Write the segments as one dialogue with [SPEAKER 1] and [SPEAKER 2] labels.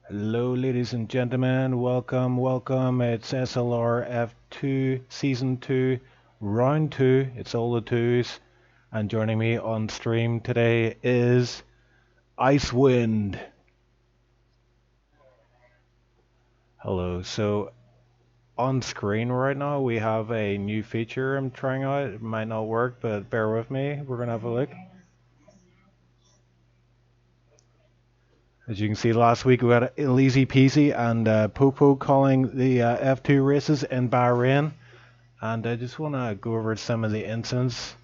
[SPEAKER 1] Hello, ladies and gentlemen. Welcome. It's SLR F2 Season 2, Round 2. It's all the twos. And joining me on stream today is Icewind. Hello. So, on screen right now, we have a new feature I'm trying out. It might not work, but bear with me. We're going to have a look. As you can see, last week we had Easy Peasy and Popo calling the F2 races in Bahrain. And I just want to go over some of the incidents,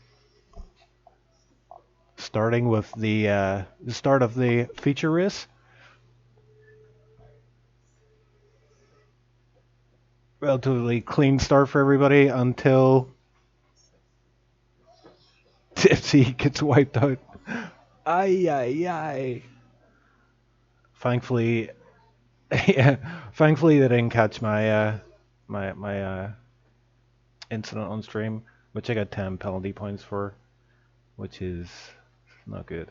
[SPEAKER 1] starting with the start of the feature race. Relatively clean start for everybody until Tipsy gets wiped out. Ay, ay, ay. Thankfully, yeah, thankfully they didn't catch my incident on stream, which I got 10 penalty points for, which is not good.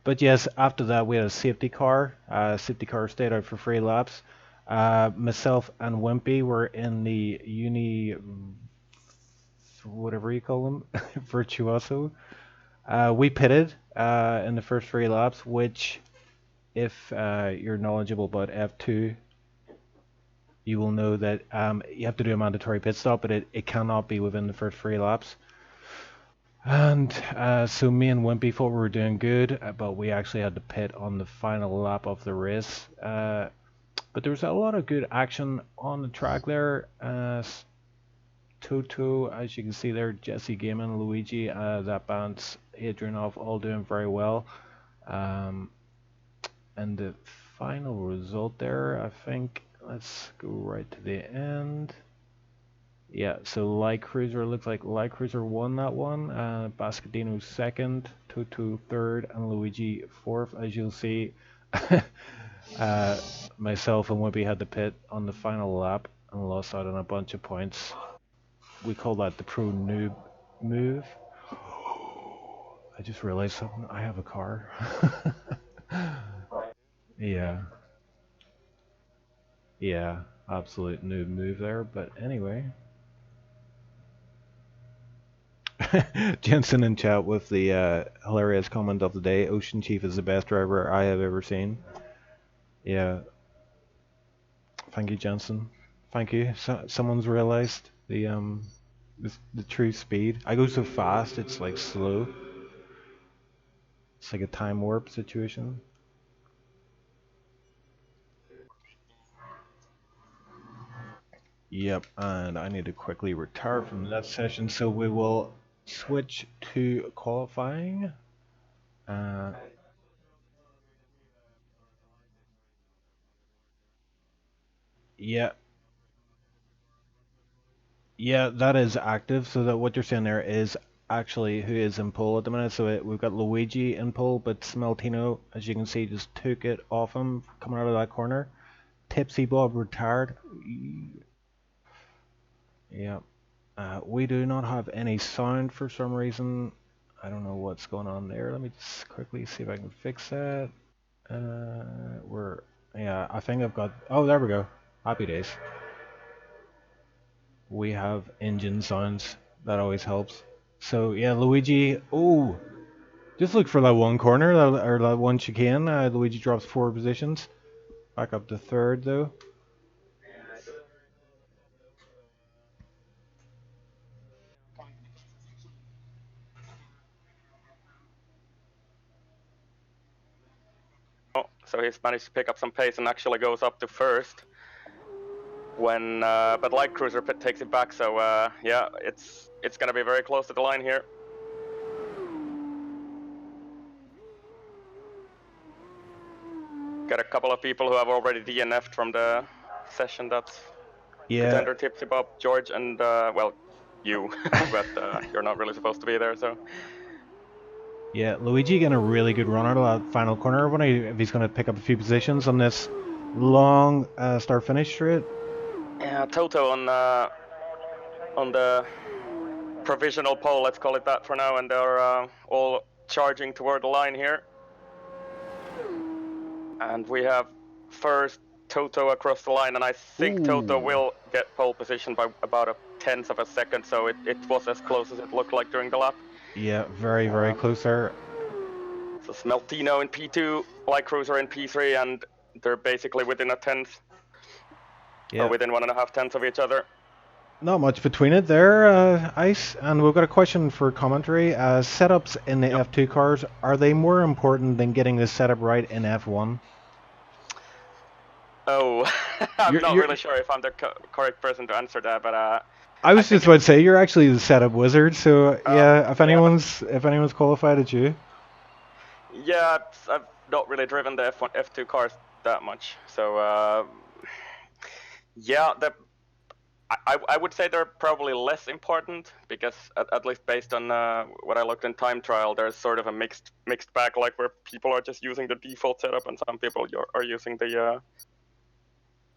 [SPEAKER 1] But yes, after that we had a safety car. Safety car stayed out for 3 laps. Myself and Wimpy were in the whatever you call them, Virtuoso. We pitted in the first 3 laps, which, if you're knowledgeable about F2, you will know that you have to do a mandatory pit stop, but it cannot be within the first 3 laps. And so me and Wimpy thought we were doing good, but we actually had to pit on the final lap of the race. But there was a lot of good action on the track there. Toto, as you can see there, Jesse Gaiman, Luigi, that band's Adrianov, all doing very well. And the final result there, I think, let's go right to the end. Yeah, so Light Cruiser, looks like Light Cruiser won that one. Bascadino second, Toto third, and Luigi fourth. As you'll see, myself and Wimpy had to pit on the final lap and lost out on a bunch of points. We call that the pro noob move. I just realized something. I have a car. Yeah, yeah, absolute noob move there. But anyway. Jensen in chat with the hilarious comment of the day: OceanChief is the best driver I have ever seen. Yeah, thank you, Jensen. Thank you. Someone's realized the true speed. I go so fast, it's like slow. It's like a time warp situation. Yep, and I need to quickly retire from that session, so we will switch to qualifying. Uh, yeah, yeah, that is active. So that what you're saying there is actually who is in pole at the minute. So we've got Luigi in pole, but Smeltino, as you can see, just took it off him coming out of that corner. TipsyBob retired. Yeah. We do not have any sound for some reason. I don't know what's going on there. Let me just quickly see if I can fix that. Yeah, I think I've got, oh, there we go. Happy days. We have engine sounds. That always helps. So yeah, Luigi, oh, just look for that one corner, or that one chicane. Luigi drops 4 positions. Back up to third though.
[SPEAKER 2] So he's managed to pick up some pace and actually goes up to first. When but Light Cruiser takes it back, so yeah, it's gonna be very close to the line here. Got a couple of people who have already DNF'd from the session. That's Contender, TipsyBob, George, and well, you, but you're not really supposed to be there, so.
[SPEAKER 1] Yeah, Luigi getting a really good run out of that final corner. I wonder if he's going to pick up a few positions on this long start-finish straight.
[SPEAKER 2] Yeah, Toto on the provisional pole, let's call it that for now, and they're all charging toward the line here. And we have first Toto across the line, and I think Toto
[SPEAKER 1] Ooh.
[SPEAKER 2] will get pole position by about a tenth of a second, so it was as close as it looked like during the lap.
[SPEAKER 1] Yeah, very close there.
[SPEAKER 2] So Smeltino in P2, Light Cruiser in P3, and they're basically within a tenth, or
[SPEAKER 1] Yeah,
[SPEAKER 2] within 1.5 tenths of each other.
[SPEAKER 1] not much between it there, Ice. And we've got a question for commentary. Setups in the
[SPEAKER 2] Yep.
[SPEAKER 1] F2 cars, are they more important than getting the setup right in F1?
[SPEAKER 2] Oh, I'm not
[SPEAKER 1] You're
[SPEAKER 2] really sure if I'm the correct person to answer that, but
[SPEAKER 1] I
[SPEAKER 2] I
[SPEAKER 1] was
[SPEAKER 2] think
[SPEAKER 1] just
[SPEAKER 2] it.
[SPEAKER 1] about to say you're actually the setup wizard. So yeah,
[SPEAKER 2] Yeah, but
[SPEAKER 1] if anyone's qualified, it's you.
[SPEAKER 2] yeah, I've not really driven the F1, F2 cars that much, so yeah, I would say they're probably less important because at least based on what I looked in time trial, there's sort of a mixed bag, like where people are just using the default setup and some people are using the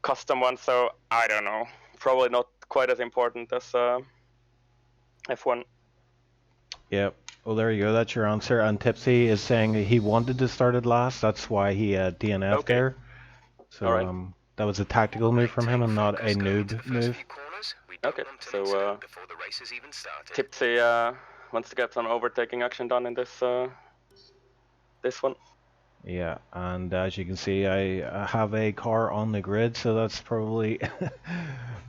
[SPEAKER 2] custom one. So I don't know, probably not quite as important as F1.
[SPEAKER 1] Yep. Well, there you go. That's your answer. And Tipsy is saying that he wanted to start it last. That's why he DNF'd
[SPEAKER 2] Okay,
[SPEAKER 1] there.
[SPEAKER 2] all
[SPEAKER 1] So
[SPEAKER 2] right.
[SPEAKER 1] that was a tactical move from him and not a noob move.
[SPEAKER 2] Okay, so Tipsy wants to get some overtaking action done in this one.
[SPEAKER 1] Yeah, and as you can see, I have a car on the grid, so that's probably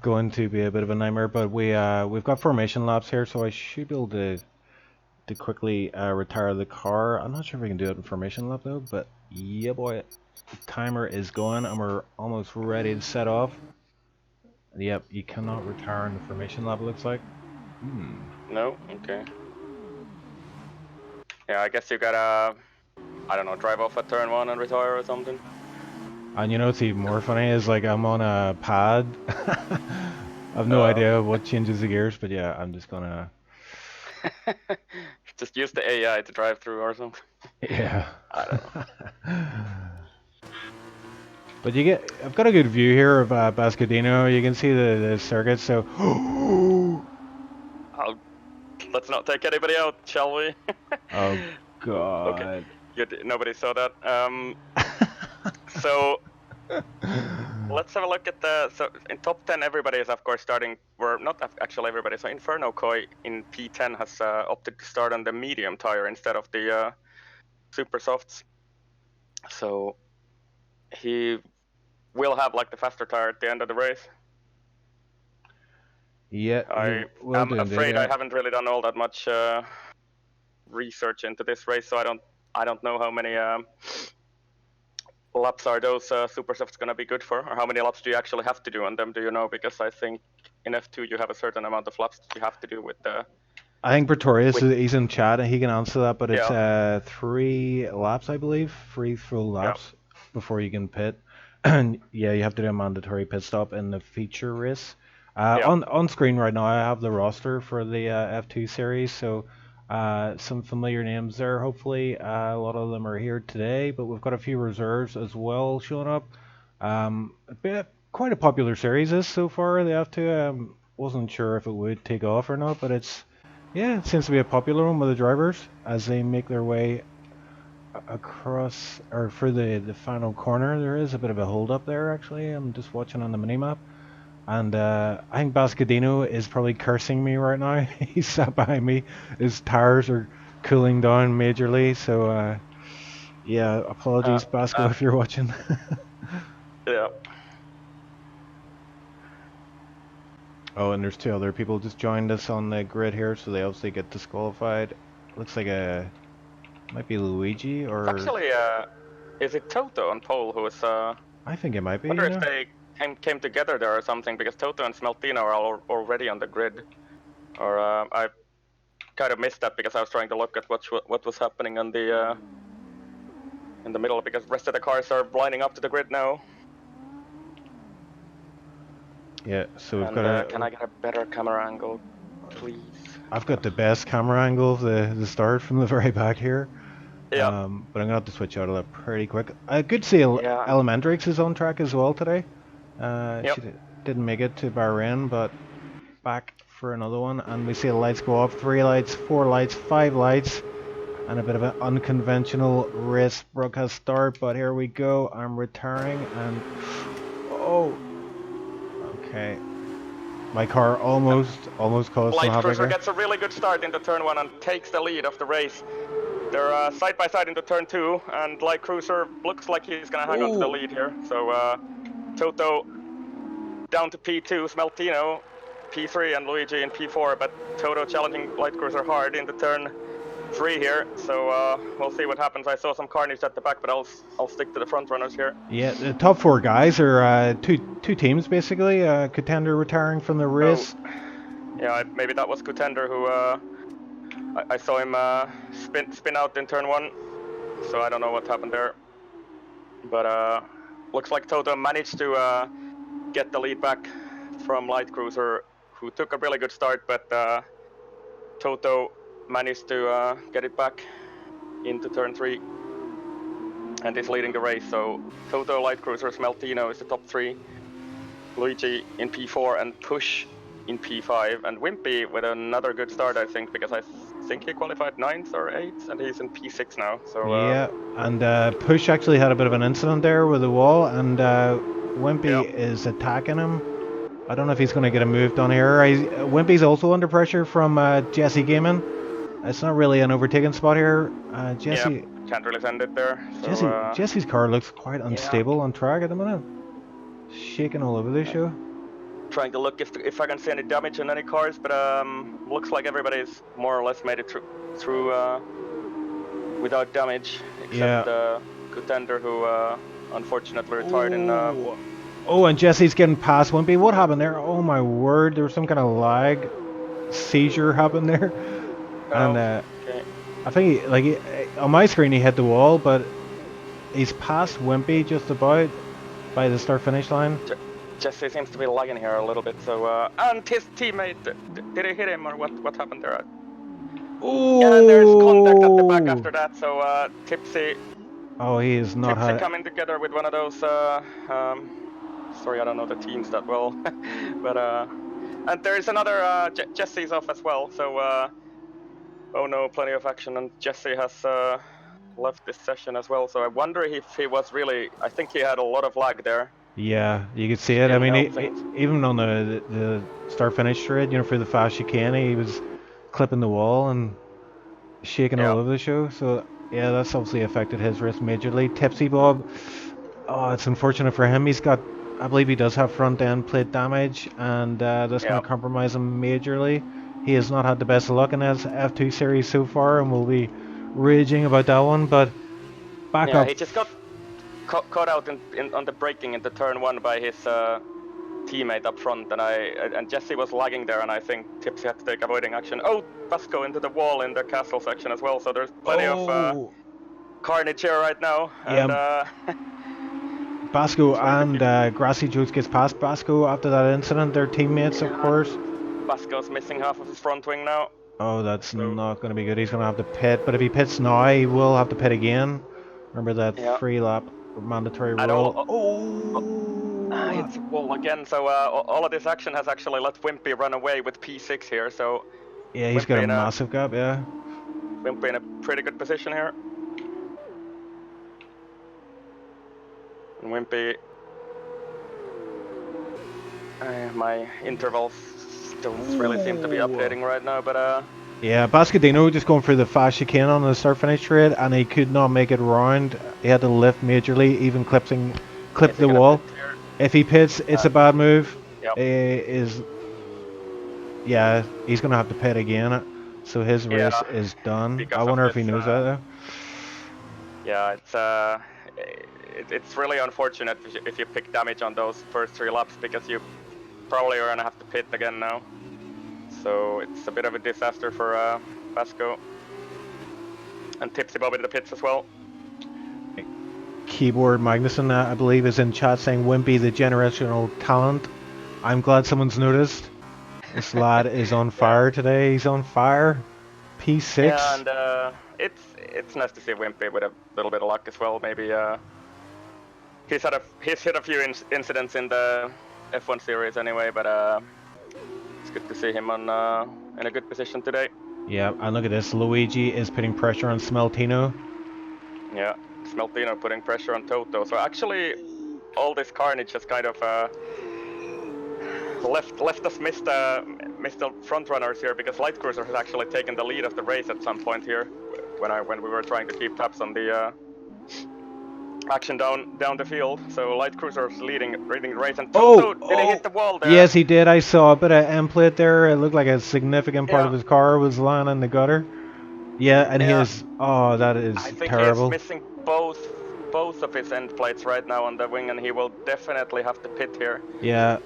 [SPEAKER 1] going to be a bit of a nightmare. But we've got formation laps here, so I should be able to quickly retire the car. I'm not sure if we can do it in formation lap though, but yeah, boy, the timer is going, and we're almost ready to set off. Yep, you cannot retire in the formation lap. It looks like.
[SPEAKER 2] No, okay. Yeah, I guess you gotta, I don't know, drive off at turn 1 and retire or something.
[SPEAKER 1] And you know what's even more funny is like I'm on a pad. I've no idea what changes the gears, but yeah, I'm just gonna.
[SPEAKER 2] Just use the AI to drive through or something.
[SPEAKER 1] Yeah.
[SPEAKER 2] I don't know.
[SPEAKER 1] But I've got a good view here of Bascadino. You can see the circuit, so.
[SPEAKER 2] Let's not take anybody out, shall we?
[SPEAKER 1] Oh,
[SPEAKER 2] Okay,
[SPEAKER 1] God.
[SPEAKER 2] good. Nobody saw that. So let's have a look at so in top 10, everybody is of course starting, well, not actually everybody, so Inferno Koi in P10 has opted to start on the medium tire instead of the super softs. So he will have like the faster tire at the end of the race.
[SPEAKER 1] Yeah, he will
[SPEAKER 2] I'm
[SPEAKER 1] do indeed,
[SPEAKER 2] afraid I
[SPEAKER 1] yeah.
[SPEAKER 2] haven't really done all that much research into this race, so I don't know how many laps are those super softs gonna be good for, or how many laps do you actually have to do on them? Do you know? Because I think in F2 you have a certain amount of laps that you have to do with the.
[SPEAKER 1] I think Pretorius, he's in chat and he can answer that, but it's
[SPEAKER 2] Yeah.
[SPEAKER 1] 3 laps, I believe. 3 full
[SPEAKER 2] Yeah.
[SPEAKER 1] laps before you can pit. And yeah, you have to do a mandatory pit stop in the feature race.
[SPEAKER 2] Yeah.
[SPEAKER 1] On screen right now, I have the roster for the F2 series, so some familiar names there. Hopefully, a lot of them are here today, but we've got a few reserves as well showing up. Quite a popular series this so far. The F2. Wasn't sure if it would take off or not, but it seems to be a popular one with the drivers as they make their way across, or for the final corner. There is a bit of a hold up there actually. I'm just watching on the minimap. And I think Bascadino is probably cursing me right now. He's sat behind me. His tires are cooling down majorly. So yeah, apologies, Basco, if you're watching.
[SPEAKER 2] Yeah.
[SPEAKER 1] Oh, and there's 2 other people just joined us on the grid here, so they obviously get disqualified. Looks like might be Luigi or.
[SPEAKER 2] Actually, is it Toto on pole who is?
[SPEAKER 1] I think it might be.
[SPEAKER 2] Wonder if they came together there or something, because Toto and Smeltino are already on the grid. Or I kind of missed that because I was trying to look at what was happening on the in the middle, because the rest of the cars are lining up to the grid now.
[SPEAKER 1] Yeah, so we've got
[SPEAKER 2] can I get a better camera angle, please?
[SPEAKER 1] I've got the best camera angle of the start from the very back here.
[SPEAKER 2] Yeah.
[SPEAKER 1] But I'm gonna have to switch out of that pretty quick. Good to see Elementrix is on track as well today. She didn't make it to Bahrain, but back for another one. And we see the lights go up. 3 lights, 4 lights, 5 lights. And a bit of an unconventional race broadcast start. But here we go. I'm retiring and Oh. Okay. My car almost caused some
[SPEAKER 2] Light
[SPEAKER 1] havoc
[SPEAKER 2] Cruiser
[SPEAKER 1] there.
[SPEAKER 2] gets a really good start into turn 1 and takes the lead of the race. They're side by side into turn 2, and Light Cruiser looks like he's gonna hang on to the lead here. So Toto down to P2, Smeltino, P3, and Luigi in P4, but Toto challenging Light Cruiser hard into turn 3 here. So we'll see what happens. I saw some carnage at the back, but I'll stick to the front runners here.
[SPEAKER 1] Yeah, the top four guys are two teams basically. Contender retiring from the race.
[SPEAKER 2] Oh, yeah, maybe that was Contender who I saw him spin out in turn 1. So I don't know what happened there. But looks like Toto managed to get the lead back from Light Cruiser, who took a really good start, but Toto managed to get it back into turn 3 and is leading the race. So Toto, Light Cruiser, Smeltino is the top 3. Luigi in P4 and Push in P5, and Wimpy with another good start, I think, because I think he qualified 9th or 8th, and he's in P6 now. So
[SPEAKER 1] Yeah, and Push actually had a bit of an incident there with the wall, and Wimpy
[SPEAKER 2] yeah,
[SPEAKER 1] is attacking him. I don't know if he's going to get a move done here. Wimpy's also under pressure from Jesse Gaming. It's not really an overtaken spot here. Jesse,
[SPEAKER 2] can't really send it there. So
[SPEAKER 1] Jesse's car looks quite
[SPEAKER 2] yeah,
[SPEAKER 1] unstable on track at the minute. Shaking all over the show.
[SPEAKER 2] trying to look if I can see any damage on any cars, but looks like everybody's more or less made it through without damage, except Contender, who unfortunately retired in.
[SPEAKER 1] Oh, and Jesse's getting past Wimpy. What happened there? Oh my word! There was some kind of lag, seizure happened there, and
[SPEAKER 2] okay.
[SPEAKER 1] I think on my screen he hit the wall, but he's past Wimpy just about by the start finish line.
[SPEAKER 2] Jesse seems to be lagging here a little bit. So and his teammate, did he hit him or what happened there?
[SPEAKER 1] Oh!
[SPEAKER 2] Yeah, and there's contact at the back after that. So Tipsy.
[SPEAKER 1] Oh, he is not.
[SPEAKER 2] Tipsy coming together with one of those. Sorry, I don't know the teams that well, but and there is another. Jesse's off as well. So oh no, plenty of action, and Jesse has left this session as well. So I wonder if he was really. I think he had a lot of lag there.
[SPEAKER 1] Yeah, you could see it. I mean, even on the start finish straight, for the fast chicane, he was clipping the wall and shaking all over the show. So yeah, that's obviously affected his race majorly. TipsyBob, oh, it's unfortunate for him. I believe he does have front end plate damage, and that's going to compromise him majorly. He has not had the best of luck in his F2 series so far, and will be raging about that one. But back up.
[SPEAKER 2] He just got caught out on the braking into turn 1 by his teammate up front, and Jesse was lagging there, and I think Tipsy had to take avoiding action. Oh, Vasco into the wall in the castle section as well. So there's plenty of carnage here right now.
[SPEAKER 1] Yeah.
[SPEAKER 2] And,
[SPEAKER 1] Basco and Grassy Juice gets past Basco after that incident. They're teammates, of course.
[SPEAKER 2] Basco's missing half of his front wing now.
[SPEAKER 1] Oh, that's not going to be good. He's going to have to pit, but if he pits now, he will have to pit again. Remember that 3 lap mandatory rule.
[SPEAKER 2] It's a wall again. So all of this action has actually let Wimpy run away with P6 here. So
[SPEAKER 1] yeah, he's got a massive gap. Yeah,
[SPEAKER 2] Wimpy in a pretty good position here. And Wimpy, my intervals don't really seem to be updating right now, but
[SPEAKER 1] yeah, Bascadino just going through the fast chicane on the start finish straight, and he could not make it round. He had to lift majorly, even clipped the wall. If he pits, it's a bad move. Yeah, he's gonna have to pit again, so his race is done. I wonder if he knows that though.
[SPEAKER 2] Yeah, it's really unfortunate if you pick damage on those first 3 laps, because you probably are gonna have to pit again now. So it's a bit of a disaster for Vasco. And TipsyBob in the pits as well.
[SPEAKER 1] Keyboard Magnuson, I believe, is in chat saying Wimpy the generational talent. I'm glad someone's noticed. This lad is on fire today. He's on fire. P6.
[SPEAKER 2] Yeah, and it's nice to see Wimpy with a little bit of luck as well. Maybe he's hit a few incidents in the F1 series anyway, but it's good to see him in a good position today.
[SPEAKER 1] Yeah, and look at this. Luigi is putting pressure on Smeltino.
[SPEAKER 2] Yeah, Smeltino putting pressure on Toto. So actually, all this carnage has kind of left us miss the front runners here, because Light Cruiser has actually taken the lead of the race at some point here when we were trying to keep tabs on the action down the field. So Light Cruiser's leading the race, and Toto did he hit the wall there?
[SPEAKER 1] Yes, he did. I saw a bit of end plate there. It looked like a significant part of his car was lying in the gutter. Yeah, and he is. Oh, that is
[SPEAKER 2] I think
[SPEAKER 1] terrible.
[SPEAKER 2] he's missing both of his end plates right now on the wing, and he will definitely have to pit here.
[SPEAKER 1] Yeah.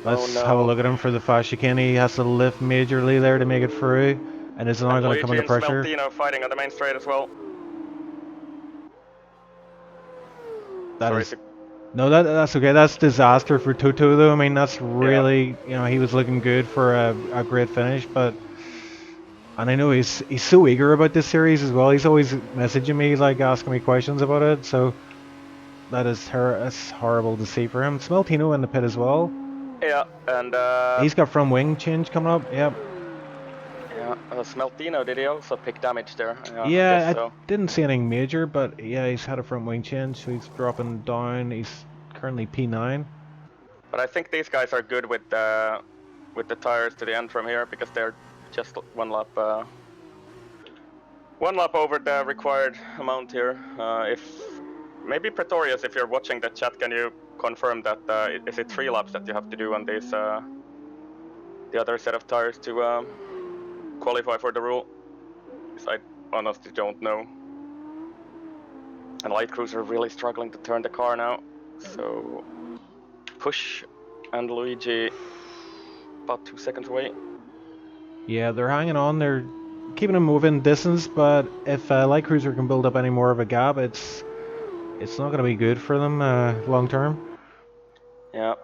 [SPEAKER 1] Let's have a look at him for the fast chicane. He has to lift majorly there to make it through, and it's not going to come under pressure.
[SPEAKER 2] And Smeltino fighting on the main straight as well.
[SPEAKER 1] That's okay. That's disaster for Toto though. I mean, that's really, you know, he was looking good for a great finish, but and I know he's so eager about this series as well. He's always messaging me, like asking me questions about it. So that's horrible to see for him. Smeltino in the pit as well.
[SPEAKER 2] Yeah, and
[SPEAKER 1] he's got front wing change coming up. Yep.
[SPEAKER 2] Yeah, Smeltino, did he also pick damage there?
[SPEAKER 1] Yeah, I didn't see anything major, but yeah, he's had a front wing change, so he's dropping down. He's currently P9.
[SPEAKER 2] But I think these guys are good with the tires to the end from here, because they're just one lap over the required amount here. If maybe Pretorius, if you're watching the chat, can you confirm that is it 3 laps that you have to do on these the other set of tires to qualify for the rule? Because I honestly don't know. And Light Cruiser are really struggling to turn the car now. So Push and Luigi about 2 seconds away.
[SPEAKER 1] Yeah, they're hanging on. They're keeping them moving distance, but if Light Cruiser can build up any more of a gap, it's not going to be good for them long term.
[SPEAKER 2] Yeah,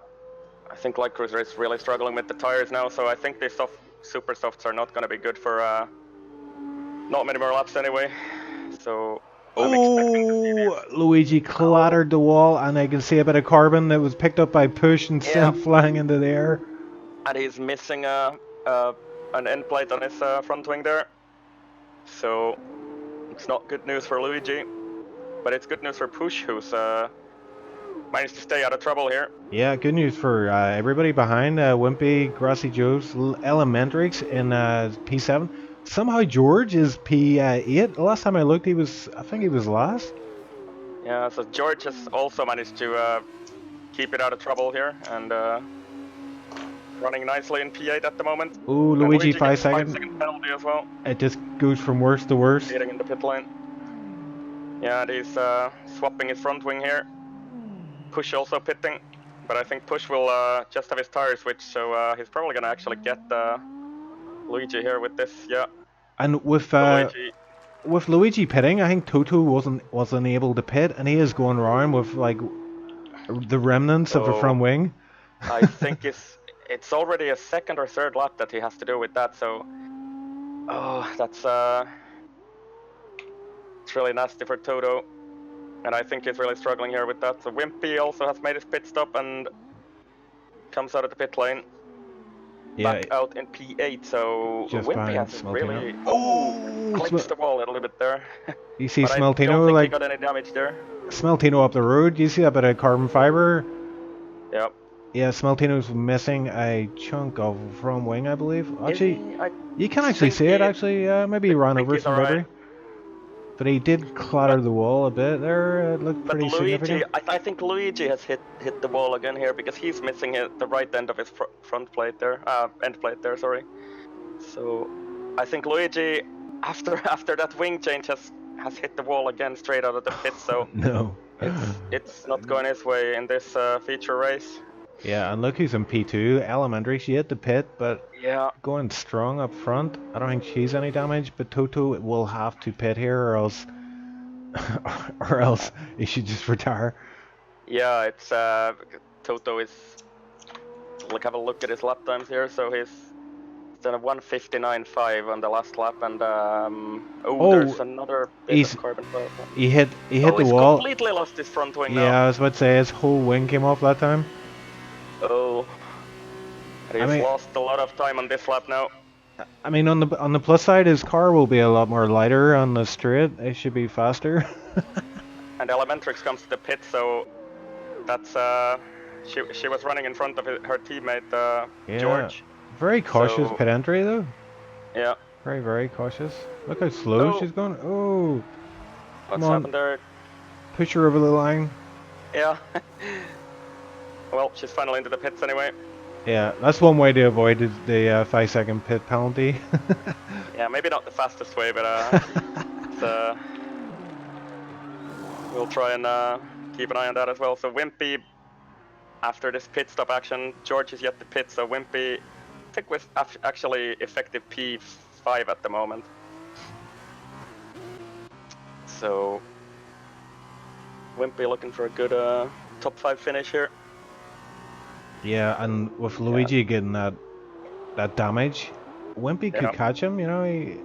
[SPEAKER 2] I think Light Cruiser is really struggling with the tires now, so I think these super softs are not going to be good for not many more laps anyway. So
[SPEAKER 1] Luigi clattered the wall, and I can see a bit of carbon that was picked up by Push and sent flying into the air.
[SPEAKER 2] And he's missing an end plate on his front wing there. So it's not good news for Luigi, but it's good news for Push, who's managed to stay out of trouble here.
[SPEAKER 1] Yeah, good news for everybody behind. Wimpy, Grassy Joe's, Elementrix in P7. Somehow George is P8. The last time I looked, I think he was last.
[SPEAKER 2] Yeah, so George has also managed to keep it out of trouble here, and running nicely in P8 at the moment.
[SPEAKER 1] Ooh, Luigi 5 seconds.
[SPEAKER 2] 5 second penalty as well.
[SPEAKER 1] It just goes from worse to worse.
[SPEAKER 2] Getting in the pit lane. Yeah, and he's swapping his front wing here. Push also pitting, but I think Push will just have his tire switched, so he's probably gonna actually get Luigi here with this. Yeah.
[SPEAKER 1] And with Luigi pitting, I think Toto wasn't able to pit, and he is going around with like the remnants of a front wing.
[SPEAKER 2] I think it's already a 2nd or 3rd lap that he has to do with that. So, that's it's really nasty for Toto. And I think he's really struggling here with that. So Wimpy also has made his pit stop and comes out of the pit lane. Back out in P8, so Wimpy has really clinched the wall a little bit there.
[SPEAKER 1] You see
[SPEAKER 2] but
[SPEAKER 1] Smeltino,
[SPEAKER 2] I don't think
[SPEAKER 1] like
[SPEAKER 2] he got any damage there.
[SPEAKER 1] Smeltino up the road, you see that bit of carbon fiber?
[SPEAKER 2] Yep.
[SPEAKER 1] Yeah, Smeltino's missing a chunk of front wing, I believe. Actually, you can actually see it, actually. Maybe he ran over somebody. But he did clatter the wall a bit there. It looked pretty significant.
[SPEAKER 2] I think Luigi has hit the wall again here, because he's missing the right end of his front plate there, end plate there. Sorry. So I think Luigi, after that wing change, has hit the wall again straight out of the pit. So
[SPEAKER 1] no,
[SPEAKER 2] it's not going his way in this feature race.
[SPEAKER 1] Yeah, and look who's in P2. Elementary, she hit the pit, but
[SPEAKER 2] going
[SPEAKER 1] strong up front. I don't think she's any damage, but Toto will have to pit here, or else he should just retire.
[SPEAKER 2] Yeah, it's Toto is. Like, have a look at his lap times here. So he's done a 1:59.5 on the last lap, and there's another bit of carbon fiber.
[SPEAKER 1] He hit the wall.
[SPEAKER 2] He's completely lost his front wing now.
[SPEAKER 1] Yeah, I was about to say his whole wing came off that time.
[SPEAKER 2] He's lost a lot of time on this lap now.
[SPEAKER 1] I mean, on the plus side, his car will be a lot more lighter on the straight. It should be faster.
[SPEAKER 2] And Elementrix comes to the pit, so that's she was running in front of her teammate
[SPEAKER 1] Yeah.
[SPEAKER 2] George.
[SPEAKER 1] Very cautious
[SPEAKER 2] So
[SPEAKER 1] pit entry though.
[SPEAKER 2] yeah.
[SPEAKER 1] Very, very cautious. Look how slow
[SPEAKER 2] Oh,
[SPEAKER 1] she's going. Oh, come
[SPEAKER 2] what's
[SPEAKER 1] on.
[SPEAKER 2] happened there?
[SPEAKER 1] Push her over the line.
[SPEAKER 2] Yeah. Well, she's finally into the pits anyway.
[SPEAKER 1] Yeah, that's one way to avoid the 5-second pit penalty.
[SPEAKER 2] Yeah, maybe not the fastest way, but we'll try and keep an eye on that as well. So Wimpy, after this pit stop action, George is yet to pit, so Wimpy, I think with actually effective P5 at the moment. So Wimpy looking for a good top 5 finish here.
[SPEAKER 1] Yeah, and with Luigi getting that damage, Wimpy could catch him, you know, he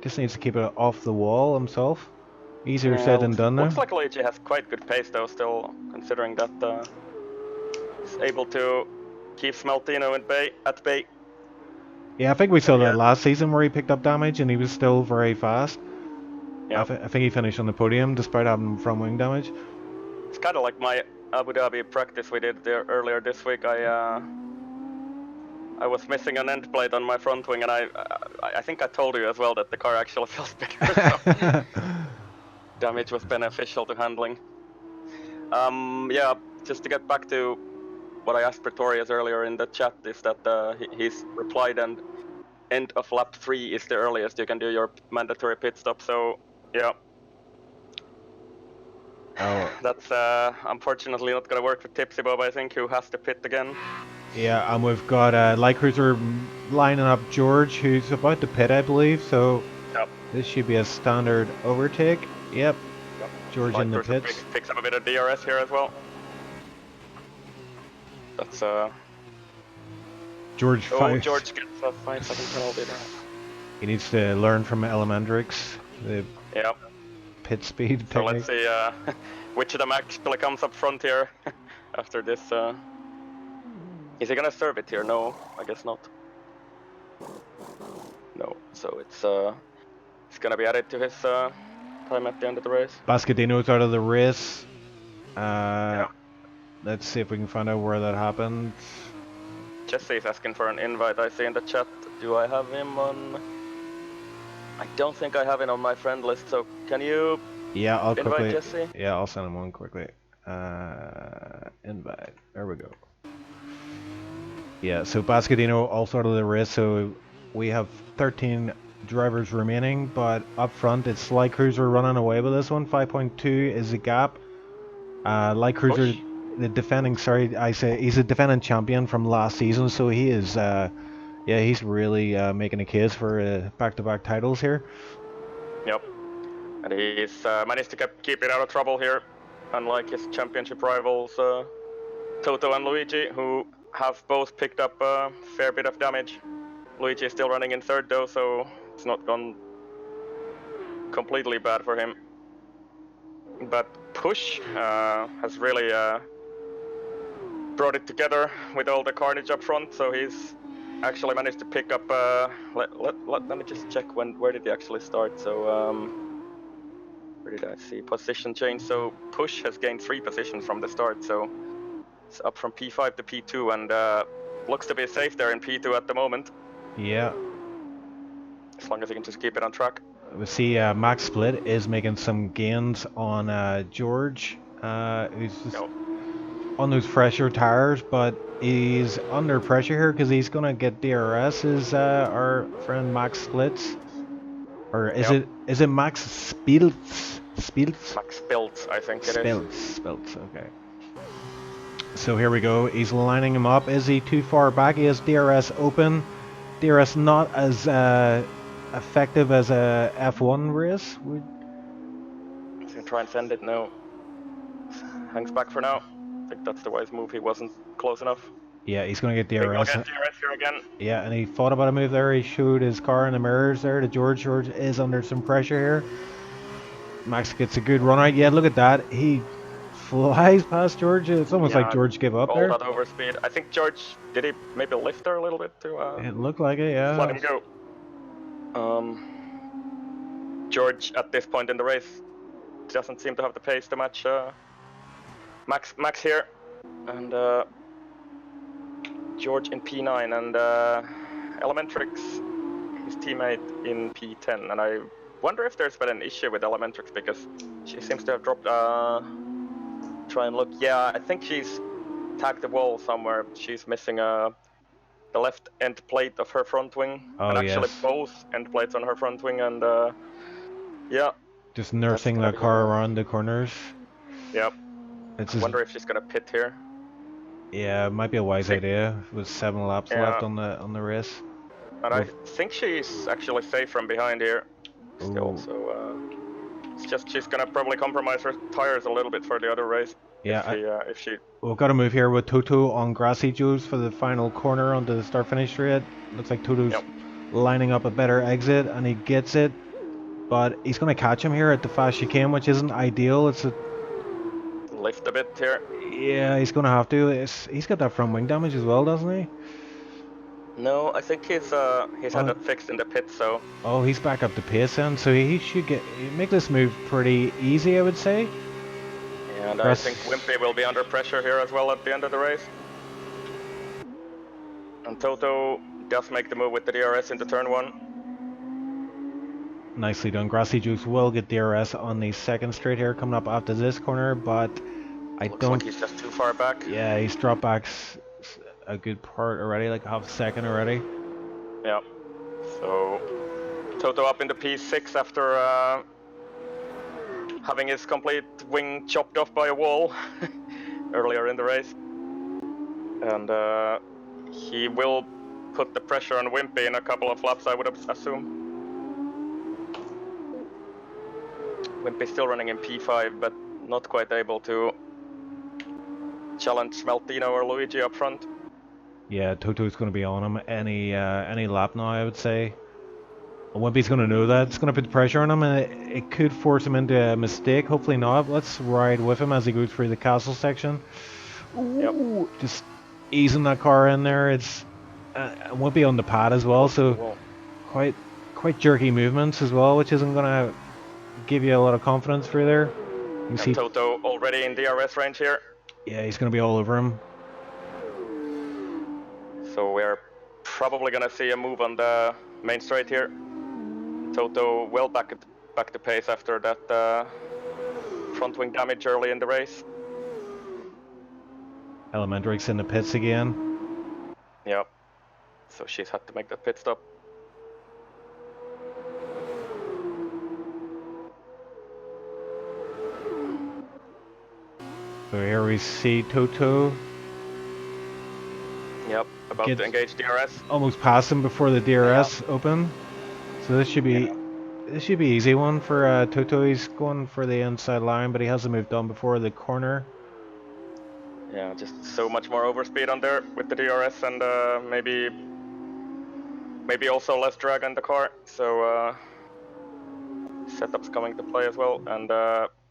[SPEAKER 1] just needs to keep it off the wall himself. Easier said than done now.
[SPEAKER 2] Looks like Luigi has quite good pace though, still, considering that he's able to keep Smeltino at bay.
[SPEAKER 1] Yeah, I think we saw that last season where he picked up damage and he was still very fast.
[SPEAKER 2] Yeah.
[SPEAKER 1] I think he finished on the podium despite having front wing damage.
[SPEAKER 2] It's kind of like my Abu Dhabi practice we did there earlier this week. I was missing an end plate on my front wing, and I think I told you as well that the car actually feels better. So damage was beneficial to handling. Yeah, just to get back to what I asked Pretorius earlier in the chat is that he's replied, and end of lap 3 is the earliest you can do your mandatory pit stop. So yeah.
[SPEAKER 1] Oh.
[SPEAKER 2] That's unfortunately not going to work for TipsyBob, I think, who has to pit again.
[SPEAKER 1] Yeah, and we've got Light Cruiser lining up George, who's about to pit, I believe, so this should be a standard overtake. Yep, George
[SPEAKER 2] Light
[SPEAKER 1] in the
[SPEAKER 2] Cruiser
[SPEAKER 1] pits.
[SPEAKER 2] picks up a bit of DRS here as well. That's
[SPEAKER 1] George
[SPEAKER 2] George gets a 5-second penalty there.
[SPEAKER 1] He needs to learn from Elemendrix, the pit speed technique.
[SPEAKER 2] So let's see which of them actually comes up front here after this. Is he gonna serve it here? No, I guess not. No, so it's gonna be added to his time at the end of the race.
[SPEAKER 1] Bascadino's out of the race. Let's see if we can find out where that happened.
[SPEAKER 2] Jesse's asking for an invite, I see in the chat. Do I have him on? I don't think I have him on my friend list, so can you invite Jesse?
[SPEAKER 1] Yeah, I'll send him one quickly. Invite. There we go. Yeah, so Bascadino also out of the race, so we have 13 drivers remaining, but up front it's Light Cruiser running away with this one. 5.2 is the gap. Light Cruiser, the defending, he's a defending champion from last season, so he is, he's really making a case for back-to-back titles here.
[SPEAKER 2] Yep, and he's managed to keep it out of trouble here, unlike his championship rivals Toto and Luigi, who have both picked up a fair bit of damage. Luigi is still running in third though, so it's not gone completely bad for him. But Push has really brought it together with all the carnage up front, so he's actually managed to pick up, let me just check where did he actually start. So where did I see position change? So Push has gained 3 positions from the start, so it's up from P5 to P2, and looks to be safe there in P2 at the moment.
[SPEAKER 1] Yeah.
[SPEAKER 2] As long as he can just keep it on track.
[SPEAKER 1] We see Max Split is making some gains on George, who's just on those fresher tires, but he's under pressure here because he's gonna get DRS. Is our friend Max Splits, or is it Max Spilts?
[SPEAKER 2] Max Spilts, I think it is.
[SPEAKER 1] Spilts. Okay. So here we go. He's lining him up. Is he too far back? He has DRS open. DRS not as effective as a F1 race.
[SPEAKER 2] He's gonna try and send it. No. Hangs back for now. I think that's the wise move. He wasn't close enough.
[SPEAKER 1] Yeah, he's gonna get DRS.
[SPEAKER 2] He'll get DRS here again.
[SPEAKER 1] Yeah, and he thought about a move there. He showed his car in the mirrors there to George. George is under some pressure here. Max gets a good run out. Yeah, look at that. He flies past George. It's almost like George gave up there.
[SPEAKER 2] All that overspeed. I think George, did he maybe lift her a little bit to
[SPEAKER 1] it looked like it, yeah.
[SPEAKER 2] Let him go. George at this point in the race doesn't seem to have the pace to match Max here, and George in P9, and Elementrix, his teammate in P10. And I wonder if there's been an issue with Elementrix because she seems to have dropped. Try and look. Yeah, I think she's tagged the wall somewhere. She's missing the left end plate of her front wing,
[SPEAKER 1] Oh,
[SPEAKER 2] and actually
[SPEAKER 1] yes.
[SPEAKER 2] both end plates on her front wing, and yeah.
[SPEAKER 1] Just nursing that car around the corners.
[SPEAKER 2] Yep.
[SPEAKER 1] It's
[SPEAKER 2] I
[SPEAKER 1] just,
[SPEAKER 2] wonder if she's gonna pit here.
[SPEAKER 1] yeah, it might be a wise idea with 7 laps left on the race.
[SPEAKER 2] And I think she's actually safe from behind here still,
[SPEAKER 1] Ooh.
[SPEAKER 2] so it's just she's gonna probably compromise her tires a little bit for the other race.
[SPEAKER 1] Yeah,
[SPEAKER 2] if she
[SPEAKER 1] we've got to move here with Toto on grassy juice for the final corner onto the start-finish straight. Looks like Toto's lining up a better exit, and he gets it. But he's going to catch him here at the fast chicane, which isn't ideal. It's a
[SPEAKER 2] lift a bit here.
[SPEAKER 1] Yeah, he's going to have to. He's got that front wing damage as well, doesn't he?
[SPEAKER 2] No, I think he's had that fixed in the pit, so.
[SPEAKER 1] Oh, he's back up to pace then, so he should make this move pretty easy, I would say.
[SPEAKER 2] Yeah, and I think Wimpy will be under pressure here as well at the end of the race. And Toto does make the move with the DRS into turn 1.
[SPEAKER 1] Nicely done. Grassy Juice will get DRS on the second straight here coming up after this corner, but
[SPEAKER 2] Looks like he's just too far back.
[SPEAKER 1] Yeah, he's dropped back a good part already, like half a second already.
[SPEAKER 2] Yeah. So Toto up into P6 after having his complete wing chopped off by a wall earlier in the race. And he will put the pressure on Wimpy in a couple of laps, I would assume. Wimpy's still running in P5, but not quite able to challenge Smeltino or Luigi up front.
[SPEAKER 1] Yeah, Toto's going to be on him any lap now, I would say. Wimpy's going to know that. It's going to put pressure on him, and it could force him into a mistake. Hopefully not. Let's ride with him as he goes through the castle section. Ooh, yep. Just easing that car in there. It's Wimpy on the pad as well, so quite jerky movements as well, which isn't going to give you a lot of confidence through there. You see
[SPEAKER 2] Toto already in DRS range here.
[SPEAKER 1] Yeah, he's going to be all over him.
[SPEAKER 2] So we're probably going to see a move on the main straight here. Toto well back to pace after that front wing damage early in the race.
[SPEAKER 1] Elementrix in the pits again.
[SPEAKER 2] Yep. So she's had to make that pit stop.
[SPEAKER 1] So here we see Toto.
[SPEAKER 2] Yep, about to engage DRS.
[SPEAKER 1] Almost past him before the DRS open. So this should be easy one for Toto. He's going for the inside line, but he hasn't moved on before the corner.
[SPEAKER 2] Yeah, just so much more overspeed on there with the DRS, and maybe also less drag on the car. So setup's coming to play as well, and